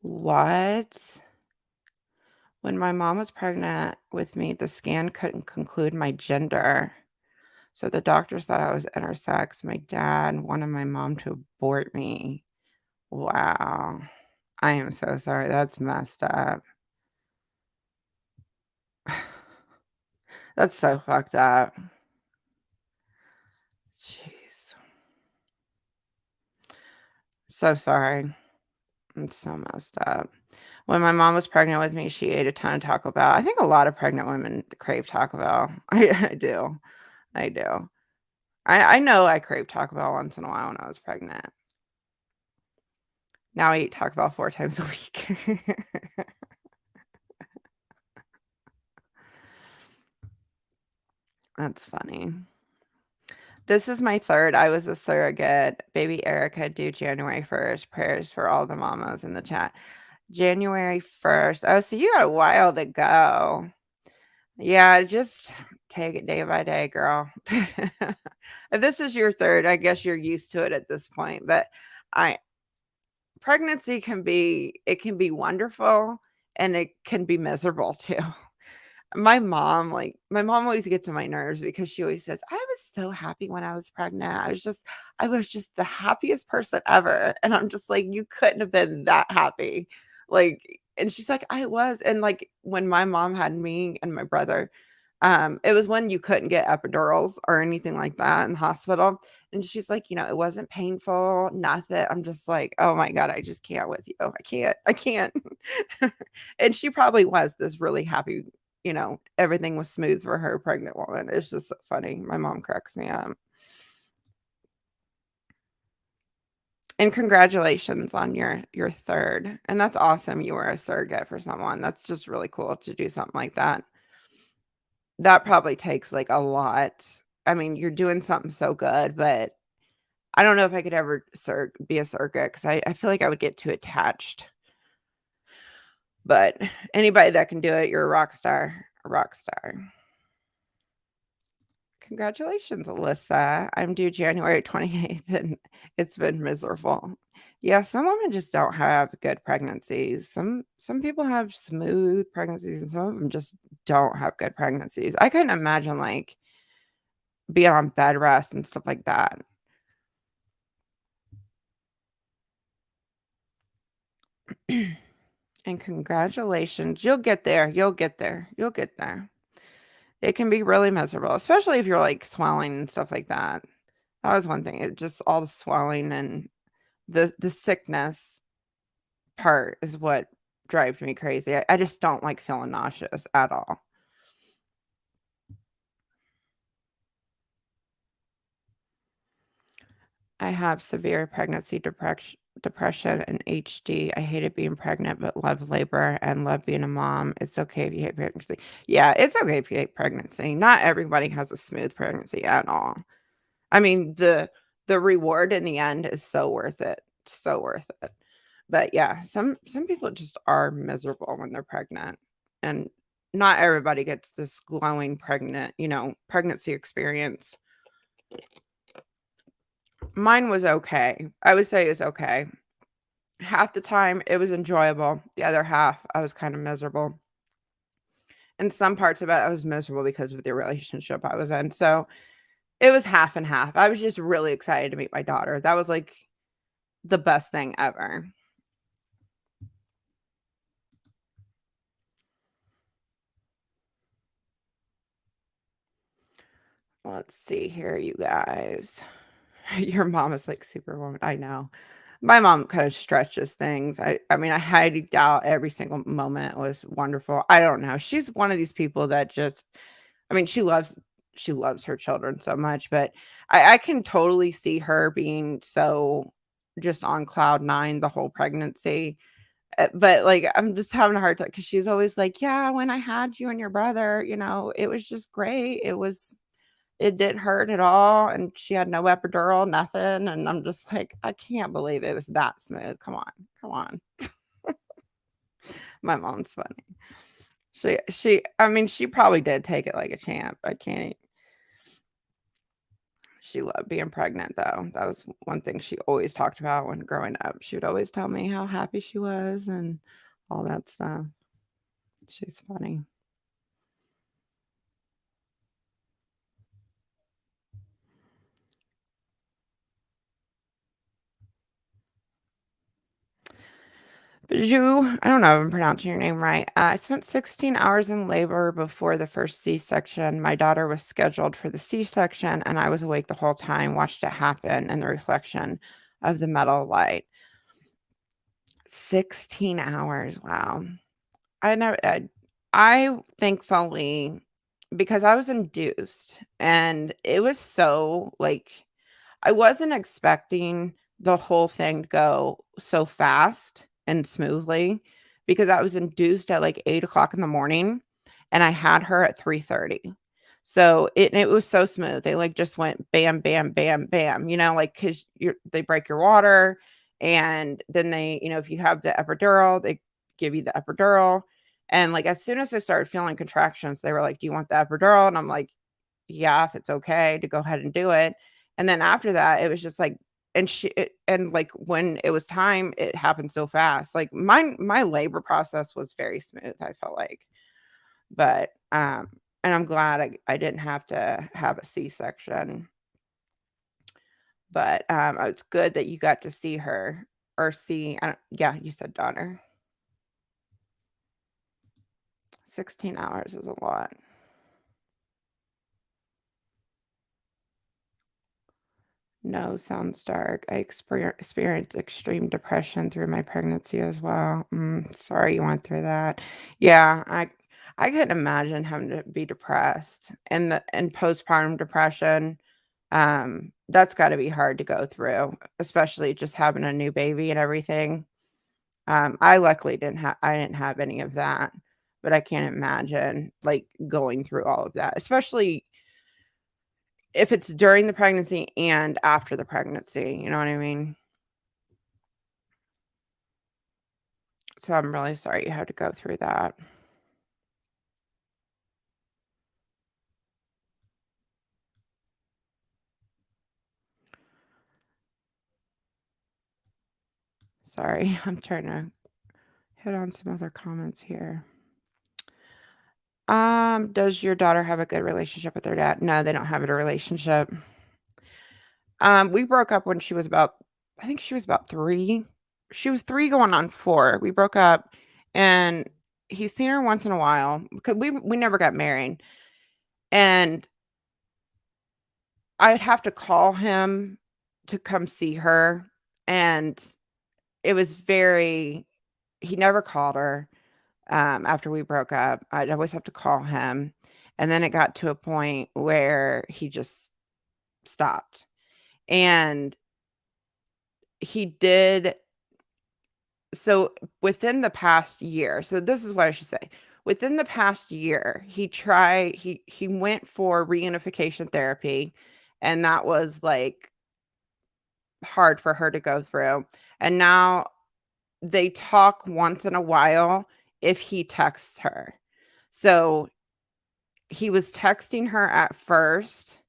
What? When my mom was pregnant with me, the scan couldn't conclude my gender. So the doctors thought I was intersex. My dad wanted my mom to abort me. Wow. I am so sorry. That's messed up. That's so fucked up. Jeez. So sorry. It's so messed up. When my mom was pregnant with me, she ate a ton of Taco Bell. I think a lot of pregnant women crave Taco Bell. I do. I do. I know I crave Taco Bell once in a while when I was pregnant. Now I eat Taco Bell 4 times a week. That's funny. This is my 3rd. I was a surrogate. Baby Erica due January 1st. Prayers for all the mamas in the chat. January 1st. Oh, so you got a while to go. Yeah, just take it day by day, girl. If this is your 3rd, I guess you're used to it at this point, but I pregnancy can be wonderful and it can be miserable too. My mom always gets on my nerves because she always says, "I was so happy when I was pregnant. I was just the happiest person ever." And I'm just like, "You couldn't have been that happy." Like, and she's like, "I was." And like when my mom had me and my brother, it was when you couldn't get epidurals or anything like that in the hospital. And she's like, "It wasn't painful, nothing." I'm just like, "Oh my God, I just can't with you. I can't. I can't." And she probably was this really happy, everything was smooth for her pregnant woman. It's just so funny. My mom cracks me up. And congratulations on your 3rd. And that's awesome you were a surrogate for someone. That's just really cool to do something like that. That probably takes, like, a lot. I mean, you're doing something so good, but I don't know if I could ever be a surrogate because I feel like I would get too attached. But anybody that can do it, you're a rock star. Congratulations, Alyssa. I'm due January 28th, and it's been miserable. Yeah, some women just don't have good pregnancies. Some people have smooth pregnancies, and some of them just don't have good pregnancies. I couldn't imagine, like, being on bed rest and stuff like that. And congratulations. You'll get there. You'll get there. You'll get there. It can be really miserable, especially if you're, like, swelling and stuff like that. That was one thing. It just all the swelling and the sickness part is what drives me crazy. I just don't like feeling nauseous at all. I have severe pregnancy depression and HD. I hated being pregnant, but love labor and love being a mom. It's okay if you hate pregnancy. Yeah, it's okay if you hate pregnancy. Not everybody has a smooth pregnancy at all. I mean, the reward in the end is so worth it. So worth it. But yeah, some people just are miserable when they're pregnant. And not everybody gets this glowing pregnancy experience. Mine was okay. I would say it was okay. Half the time it was enjoyable. The other half I was kind of miserable. And some parts of it I was miserable because of the relationship I was in. So it was half and half. I was just really excited to meet my daughter. That was like the best thing ever. Let's see here, you guys. Your mom is like Superwoman. I know. My mom kind of stretches things. I mean, I highly doubt every single moment was wonderful. I don't know. She's one of these people that just I mean, she loves her children so much, but I can totally see her being so just on cloud 9 the whole pregnancy. But, like, I'm just having a hard time because she's always like, "Yeah, when I had you and your brother, it was just great. It didn't hurt at all, and she had no epidural, nothing," and I'm just like, "I can't believe it was that smooth. Come on, come on." My mom's funny. I mean, she probably did take it like a champ. I can't She loved being pregnant, though. That was one thing she always talked about when growing up. She would always tell me how happy she was and all that stuff. She's funny. Bijou, I don't know if I'm pronouncing your name right. I spent 16 hours in labor before the first C-section. My daughter was scheduled for the C-section, and I was awake the whole time, watched it happen in the reflection of the metal light. 16 hours, wow. I never I thankfully because I was induced, and it was so, like I wasn't expecting the whole thing to go so fast and smoothly because I was induced at, like, 8 o'clock in the morning, and I had her at 3:30. So, it was so smooth. They, like, just went bam, bam, bam, bam, like, 'cause they break your water, and then if you have the epidural, they give you the epidural, and, like, as soon as I started feeling contractions, they were like, "Do you want the epidural?" And I'm like, "Yeah, if it's okay to go ahead and do it." And then after that, it was just like like, when it was time, it happened so fast. Like, my labor process was very smooth, I felt like. But, and I'm glad I didn't have to have a C-section. But, it's good that you got to see her or see I don't yeah, you said daughter. 16 hours is a lot. No, sounds dark. I experienced extreme depression through my pregnancy as well. Sorry you went through that. Yeah, I couldn't imagine having to be depressed and postpartum depression. That's got to be hard to go through, especially just having a new baby and everything. I luckily didn't have any of that, but I can't imagine like going through all of that, especially if it's during the pregnancy and after the pregnancy, you know what I mean? So I'm really sorry you had to go through that. Sorry, I'm trying to hit on some other comments here. Does your daughter have a good relationship with her dad? No, they don't have a relationship. We broke up when she was about I think she was about 3. She was 3 going on 4. We broke up, and he's seen her once in a while because we never got married, and I'd have to call him to come see her, and it was very he never called her, after we broke up. I'd always have to call him, and then it got to a point where he just stopped, and he did so within the past year so this is what I should say. Within the past year, he went for reunification therapy, and that was, like, hard for her to go through, and now they talk once in a while if he texts her. So, he was texting her at first,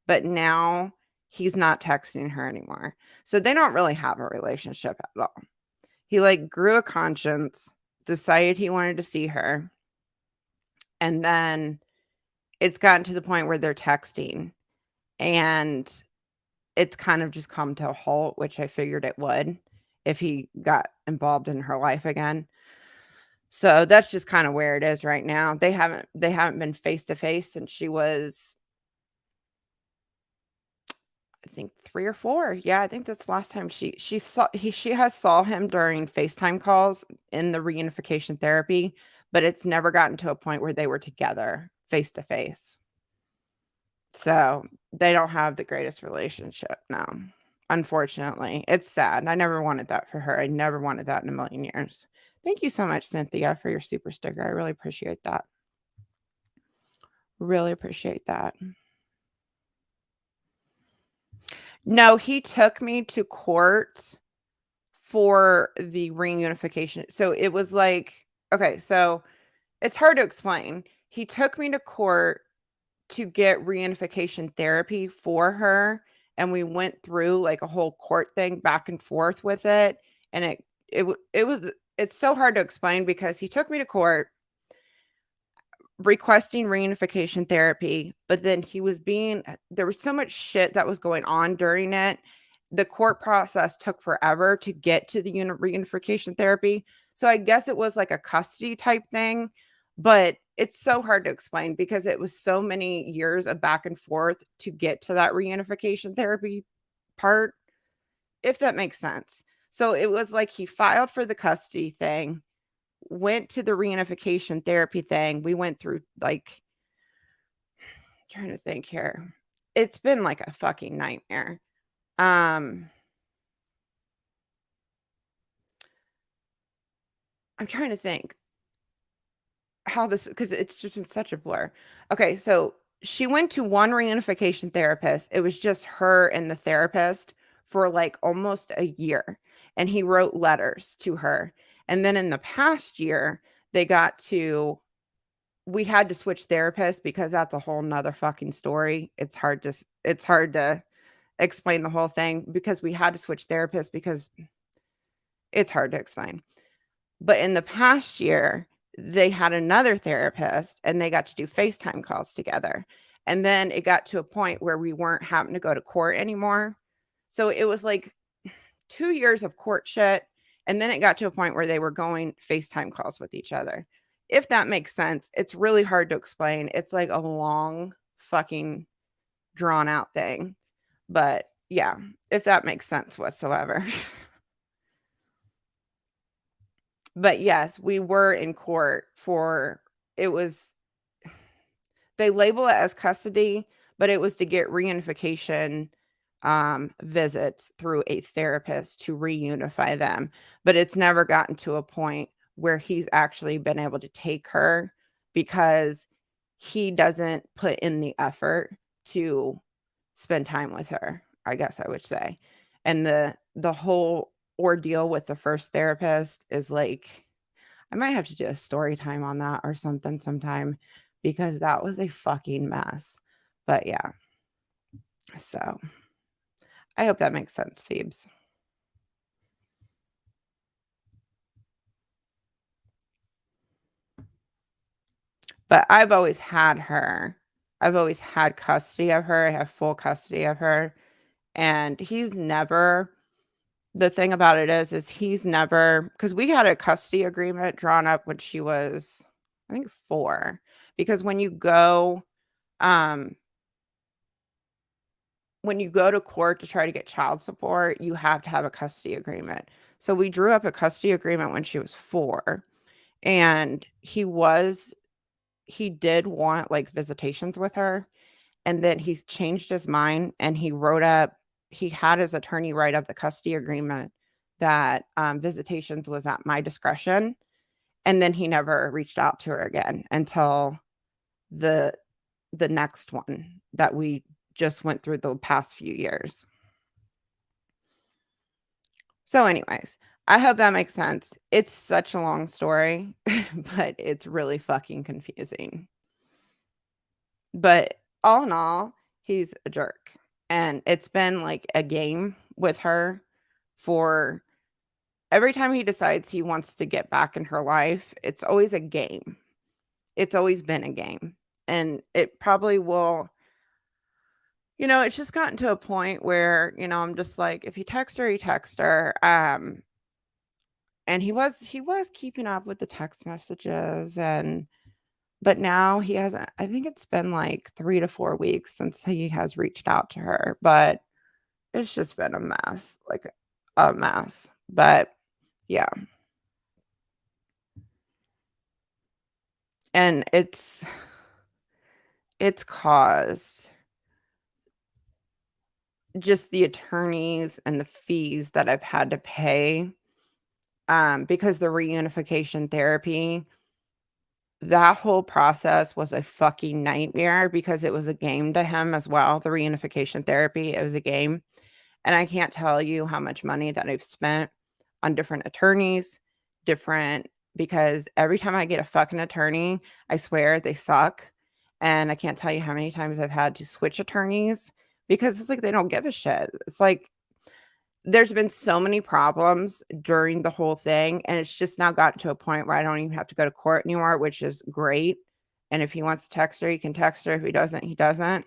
but now he's not texting her anymore. So, they don't really have a relationship at all. He, like, grew a conscience, decided he wanted to see her, and then it's gotten to the point where they're texting, and it's kind of just come to a halt, which I figured it would if he got involved in her life again. So that's just kinda where it is right now. They haven't been face to face since she was, I think, 3 or 4. Yeah, I think that's the last time she has saw him during FaceTime calls in the reunification therapy, but it's never gotten to a point where they were together face to face. So, they don't have the greatest relationship now, unfortunately. It's sad. I never wanted that for her. I never wanted that in a million years. Thank you so much, Cynthia, for your super sticker. I really appreciate that. Really appreciate that. No, he took me to court for the reunification. So it was like okay, so it's hard to explain. He took me to court to get reunification therapy for her, and we went through, like, a whole court thing back and forth with it, and it was it's so hard to explain because he took me to court requesting reunification therapy, but then he was being there was so much shit that was going on during it, the court process took forever to get to the reunification therapy. So I guess it was like a custody type thing, but it's so hard to explain because it was so many years of back and forth to get to that reunification therapy part, if that makes sense. So it was like he filed for the custody thing, went to the reunification therapy thing. We went through like, trying to think here. It's been like a fucking nightmare. I'm trying to think how this, because it's just been such a blur. Okay, so she went to one reunification therapist. It was just her and the therapist for like almost a year. And he wrote letters to her. And then in the past year, they got to, we had to switch therapists because that's a whole nother fucking story. It's hard to explain the whole thing because we had to switch therapists because it's hard to explain. But in the past year, they had another therapist and they got to do FaceTime calls together. And then it got to a point where we weren't having to go to court anymore. So it was like 2 years of court shit. And then it got to a point where they were going FaceTime calls with each other. If that makes sense, it's really hard to explain. It's like a long fucking drawn out thing. But yeah, if that makes sense whatsoever. But yes, we were in court for, it was, they label it as custody, but it was to get reunification visits through a therapist to reunify them. But it's never gotten to a point where he's actually been able to take her because he doesn't put in the effort to spend time with her, I guess I would say. And the whole ordeal with the first therapist is like, I might have to do a story time on that or something sometime because that was a fucking mess. But yeah. So I hope that makes sense, Phoebes. But I've always had her. I've always had custody of her. I have full custody of her. And he's never, the thing about it is he's never, because we had a custody agreement drawn up when she was, I think, 4. Because um, when you go to court to try to get child support, you have to have a custody agreement. So we drew up a custody agreement when she was 4. And he did want like visitations with her. And then he's changed his mind and he had his attorney write up the custody agreement that visitations was at my discretion. And then he never reached out to her again until the next one that we just went through the past few years. So anyways, I hope that makes sense. It's such a long story, but it's really fucking confusing. But all in all, he's a jerk. And it's been like a game with her for every time he decides he wants to get back in her life, it's always a game. It's always been a game. And it probably will, it's just gotten to a point where, I'm just like, if you text her, he text her. And he was keeping up with the text messages but now he hasn't. I think it's been like 3 to 4 weeks since he has reached out to her, but it's just been a mess, like a mess. But yeah. And it's caused just the attorneys and the fees that I've had to pay because the reunification therapy, that whole process was a fucking nightmare because it was a game to him as well. The reunification therapy, it was a game. And I can't tell you how much money that I've spent on different attorneys, because every time I get a fucking attorney, I swear they suck. And I can't tell you how many times I've had to switch attorneys because it's like they don't give a shit. It's like there's been so many problems during the whole thing, and it's just now gotten to a point where I don't even have to go to court anymore, which is great. And if he wants to text her, he can text her. If he doesn't, he doesn't.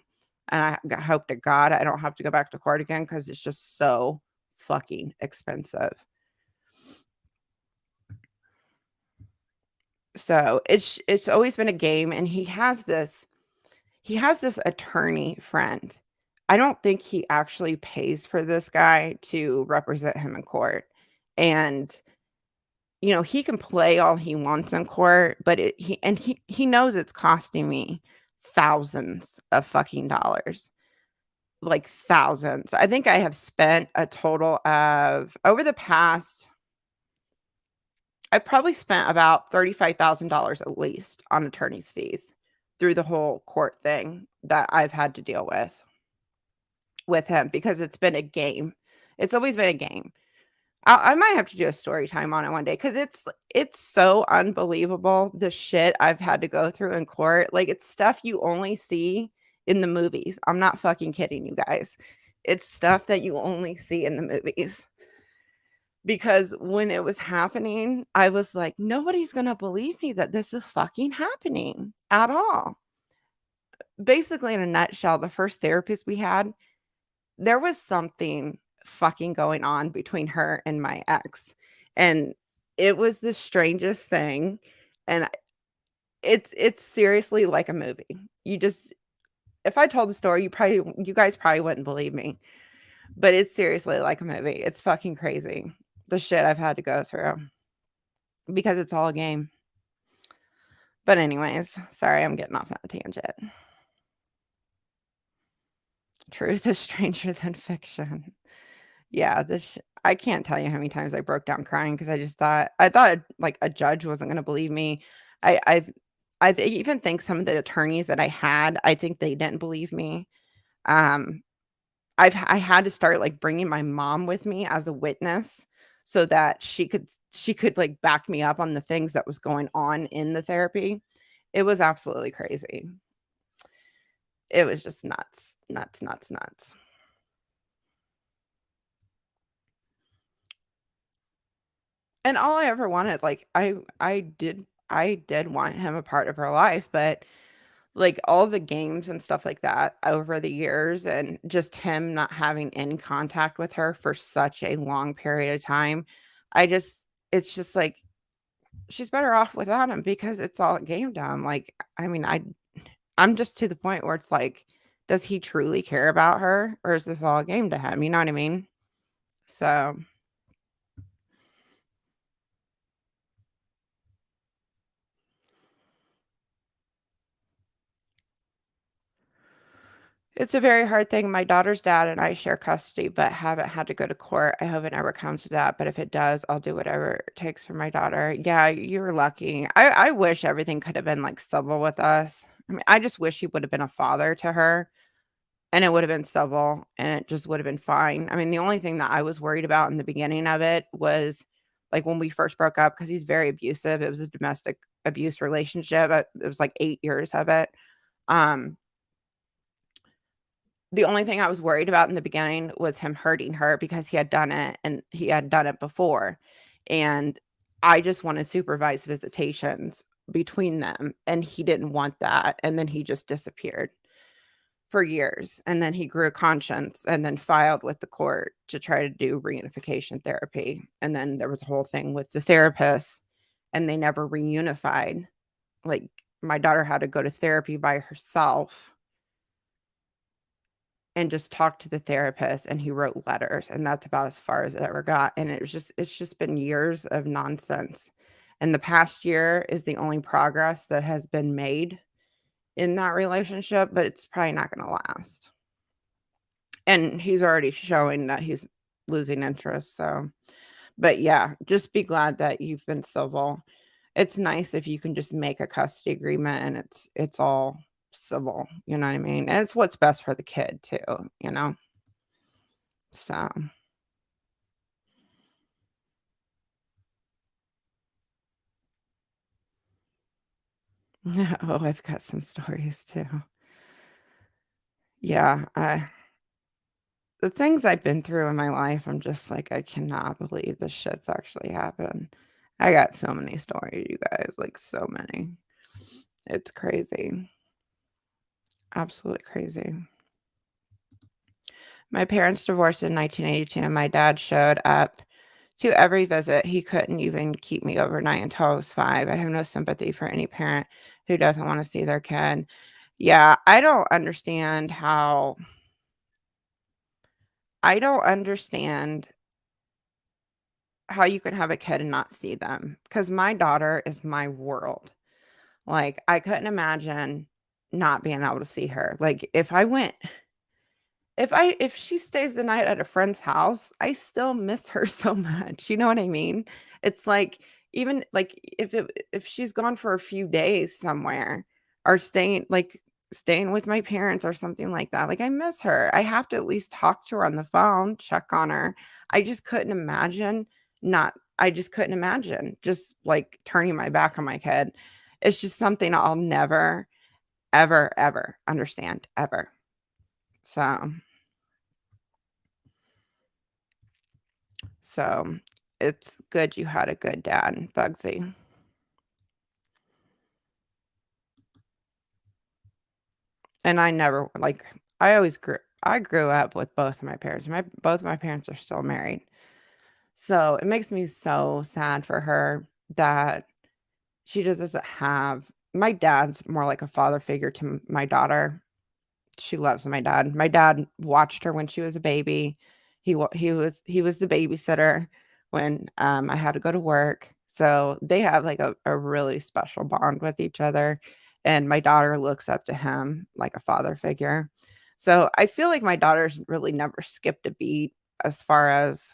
and hope to God I don't have to go back to court again because it's just so fucking expensive. So it's always been a game, and he has this attorney friend. I don't think he actually pays for this guy to represent him in court. And, he can play all he wants in court, but he knows it's costing me thousands of fucking dollars. Like thousands. I think I have spent a total of over the past I've probably spent about $35,000 at least on attorney's fees through the whole court thing that I've had to deal with him because it's been a game. It's always been a game. I might have to do a story time on it one day because it's so unbelievable the shit I've had to go through in court. Like it's stuff you only see in the movies. I'm not fucking kidding you guys. It's stuff that you only see in the movies. Because when it was happening, I was like, nobody's gonna believe me that this is fucking happening at all. Basically, in a nutshell, the first therapist we had, there was something fucking going on between her and my ex. And it was the strangest thing. And it's seriously like a movie. If I told the story, you guys probably wouldn't believe me. But it's seriously like a movie. It's fucking crazy. The shit I've had to go through because it's all a game. But anyways, sorry, I'm getting off on a tangent. Truth is stranger than fiction. Yeah, I can't tell you how many times I broke down crying because I thought like a judge wasn't gonna believe me. I I've even think some of the attorneys that I had, I think they didn't believe me. Um, I had to start like bringing my mom with me as a witness so that she could like back me up on the things that was going on in the therapy. It was absolutely crazy. It was just nuts, nuts, nuts, nuts. And all I ever wanted, like, I did want him a part of her life, but, like, all the games and stuff like that over the years and just him not having any contact with her for such a long period of time, I just it's just like, she's better off without him because it's all a game to him, like, I mean, I'm just to the point where it's like, does he truly care about her, or is this all a game to him, you know what I mean? So, it's a very hard thing. My daughter's dad and I share custody, but haven't had to go to court. I hope it never comes to that, but if it does, I'll do whatever it takes for my daughter. Yeah, you're lucky. I wish everything could have been, like, civil with us. I mean, I just wish he would have been a father to her, and it would have been civil, and it just would have been fine. I mean, the only thing that I was worried about in the beginning of it was, like, when we first broke up, because he's very abusive. It was a domestic abuse relationship. It was, like, 8 years of it. Um The only thing I was worried about in the beginning was him hurting her because he had done it, and he had done it before, and I just wanted supervised visitations between them, and he didn't want that, and then he just disappeared for years, and then he grew a conscience and then filed with the court to try to do reunification therapy, and then there was a whole thing with the therapist, and they never reunified. Like, my daughter had to go to therapy by herself and just talked to the therapist, and he wrote letters, and that's about as far as it ever got, and it's just been years of nonsense, and the past year is the only progress that has been made in that relationship, but it's probably not gonna last, and he's already showing that he's losing interest, so but yeah, just be glad that you've been civil. It's nice if you can just make a custody agreement and it's all civil, you know what I mean? And it's what's best for the kid too, you know? So, oh, I've got some stories too. Yeah, the things I've been through in my life, I'm just like, I cannot believe this shit's actually happened. I got so many stories, you guys, like so many. It's crazy. Absolutely crazy. My parents divorced in 1982, and my dad showed up to every visit. He couldn't even keep me overnight until I was 5. I have no sympathy for any parent who doesn't wanna see their kid. Yeah, I don't understand how you can have a kid and not see them, because my daughter is my world. Like, I couldn't imagine not being able to see her. Like, if she stays the night at a friend's house, I still miss her so much, you know what I mean? It's like, even, like, if she's gone for a few days somewhere or staying with my parents or something like that, like, I miss her. I have to at least talk to her on the phone, check on her. I just couldn't imagine just, like, turning my back on my kid. It's just something I'll never, ever, ever understand, ever. So So, it's good you had a good dad, Bugsy. And I never like, I grew up with both of my parents. Both of my parents are still married. So, it makes me so sad for her that she just doesn't have my dad's more like a father figure to my daughter. She loves my dad. My dad watched her when she was a baby. He was the babysitter when, I had to go to work. So, they have, like, a really special bond with each other, and my daughter looks up to him like a father figure. So, I feel like my daughter's really never skipped a beat as far as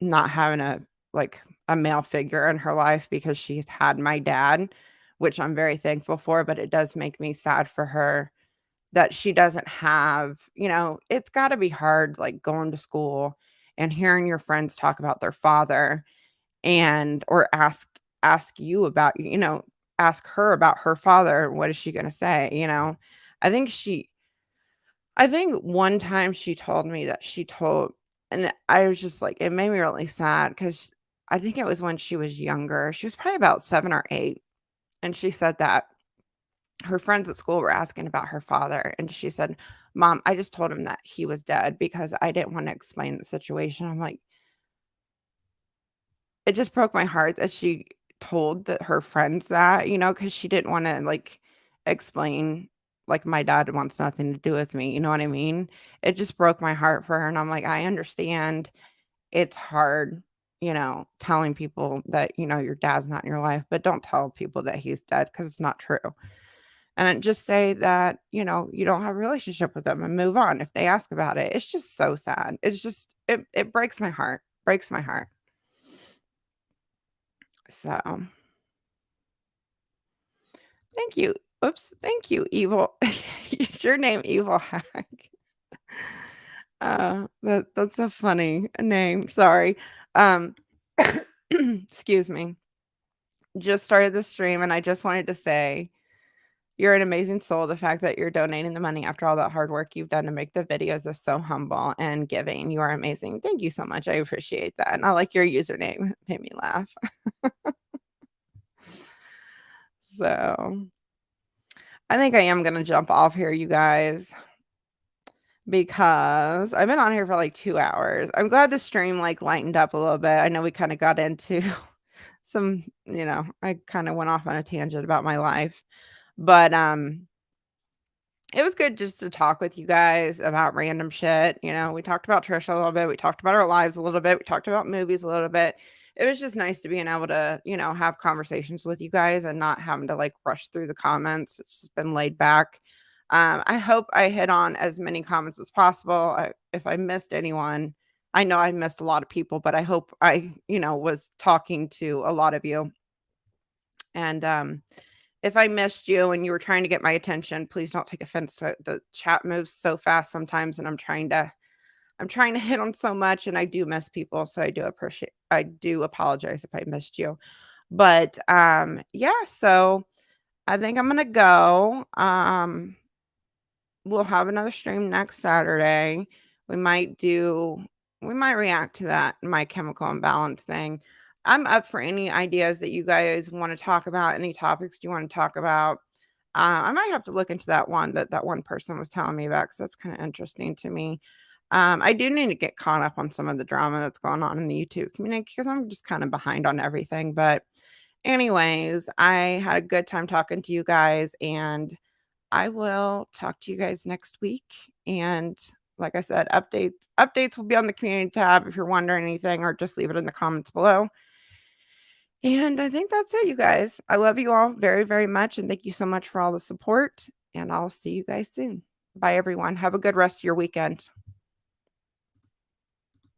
not having a male figure in her life, because she's had my dad, which I'm very thankful for, but it does make me sad for her that she doesn't have, it's gotta be hard, like, going to school and hearing your friends talk about their father, or ask you about, ask her about her father. What is she gonna say, you know? I think she I think one time she told me that she told and I was just like, it made me really sad, because I think it was when she was younger. She was probably about 7 or 8, and she said that her friends at school were asking about her father, and she said, "Mom, I just told him that he was dead because I didn't wanna explain the situation." I'm like, it just broke my heart that she told her friends that, because she didn't wanna, like, explain, like, "My dad wants nothing to do with me," you know what I mean? It just broke my heart for her, and I'm like, "I understand it's hard, telling people that, your dad's not in your life, but don't tell people that he's dead, because it's not true." And then just say that, you don't have a relationship with them and move on if they ask about it. It's just so sad. It's just it breaks my heart. So, thank you. Oops, thank you, evil. Is your name Evil Hack? That's a funny name. Sorry. Um, excuse me. Just started the stream, and I just wanted to say you're an amazing soul. The fact that you're donating the money after all that hard work you've done to make the videos is so humble and giving. You are amazing. Thank you so much. I appreciate that. And I like your username. It made me laugh. So, I think I am gonna jump off here, you guys, because I've been on here for like 2 hours. I'm glad the stream, like, lightened up a little bit. I know we kinda got into I kinda went off on a tangent about my life, but, it was good just to talk with you guys about random shit. We talked about Trisha a little bit. We talked about our lives a little bit. We talked about movies a little bit. It was just nice to being able to, have conversations with you guys and not having to, like, rush through the comments. It's just been laid back. I hope I hit on as many comments as possible. If I missed anyone, I know I missed a lot of people, but I hope I, was talking to a lot of you. And if I missed you and you were trying to get my attention, please don't take offense to the chat moves so fast sometimes, and I'm trying to hit on so much, and I do miss people, so I do apologize if I missed you. But yeah, so I think I'm gonna go. We'll have another stream next Saturday. We might do we might react to that My Chemical Imbalance thing. I'm up for any ideas that you guys wanna talk about, any topics you wanna talk about. I might have to look into that one person was telling me about, because that's kinda interesting to me. I do need to get caught up on some of the drama that's going on in the YouTube community because I'm just kind of behind on everything. But anyways, I had a good time talking to you guys, and I will talk to you guys next week. And like I said, updates will be on the community tab if you're wondering anything, or just leave it in the comments below. And I think that's it, you guys. I love you all very, very much, and thank you so much for all the support, and I'll see you guys soon. Bye, everyone. Have a good rest of your weekend.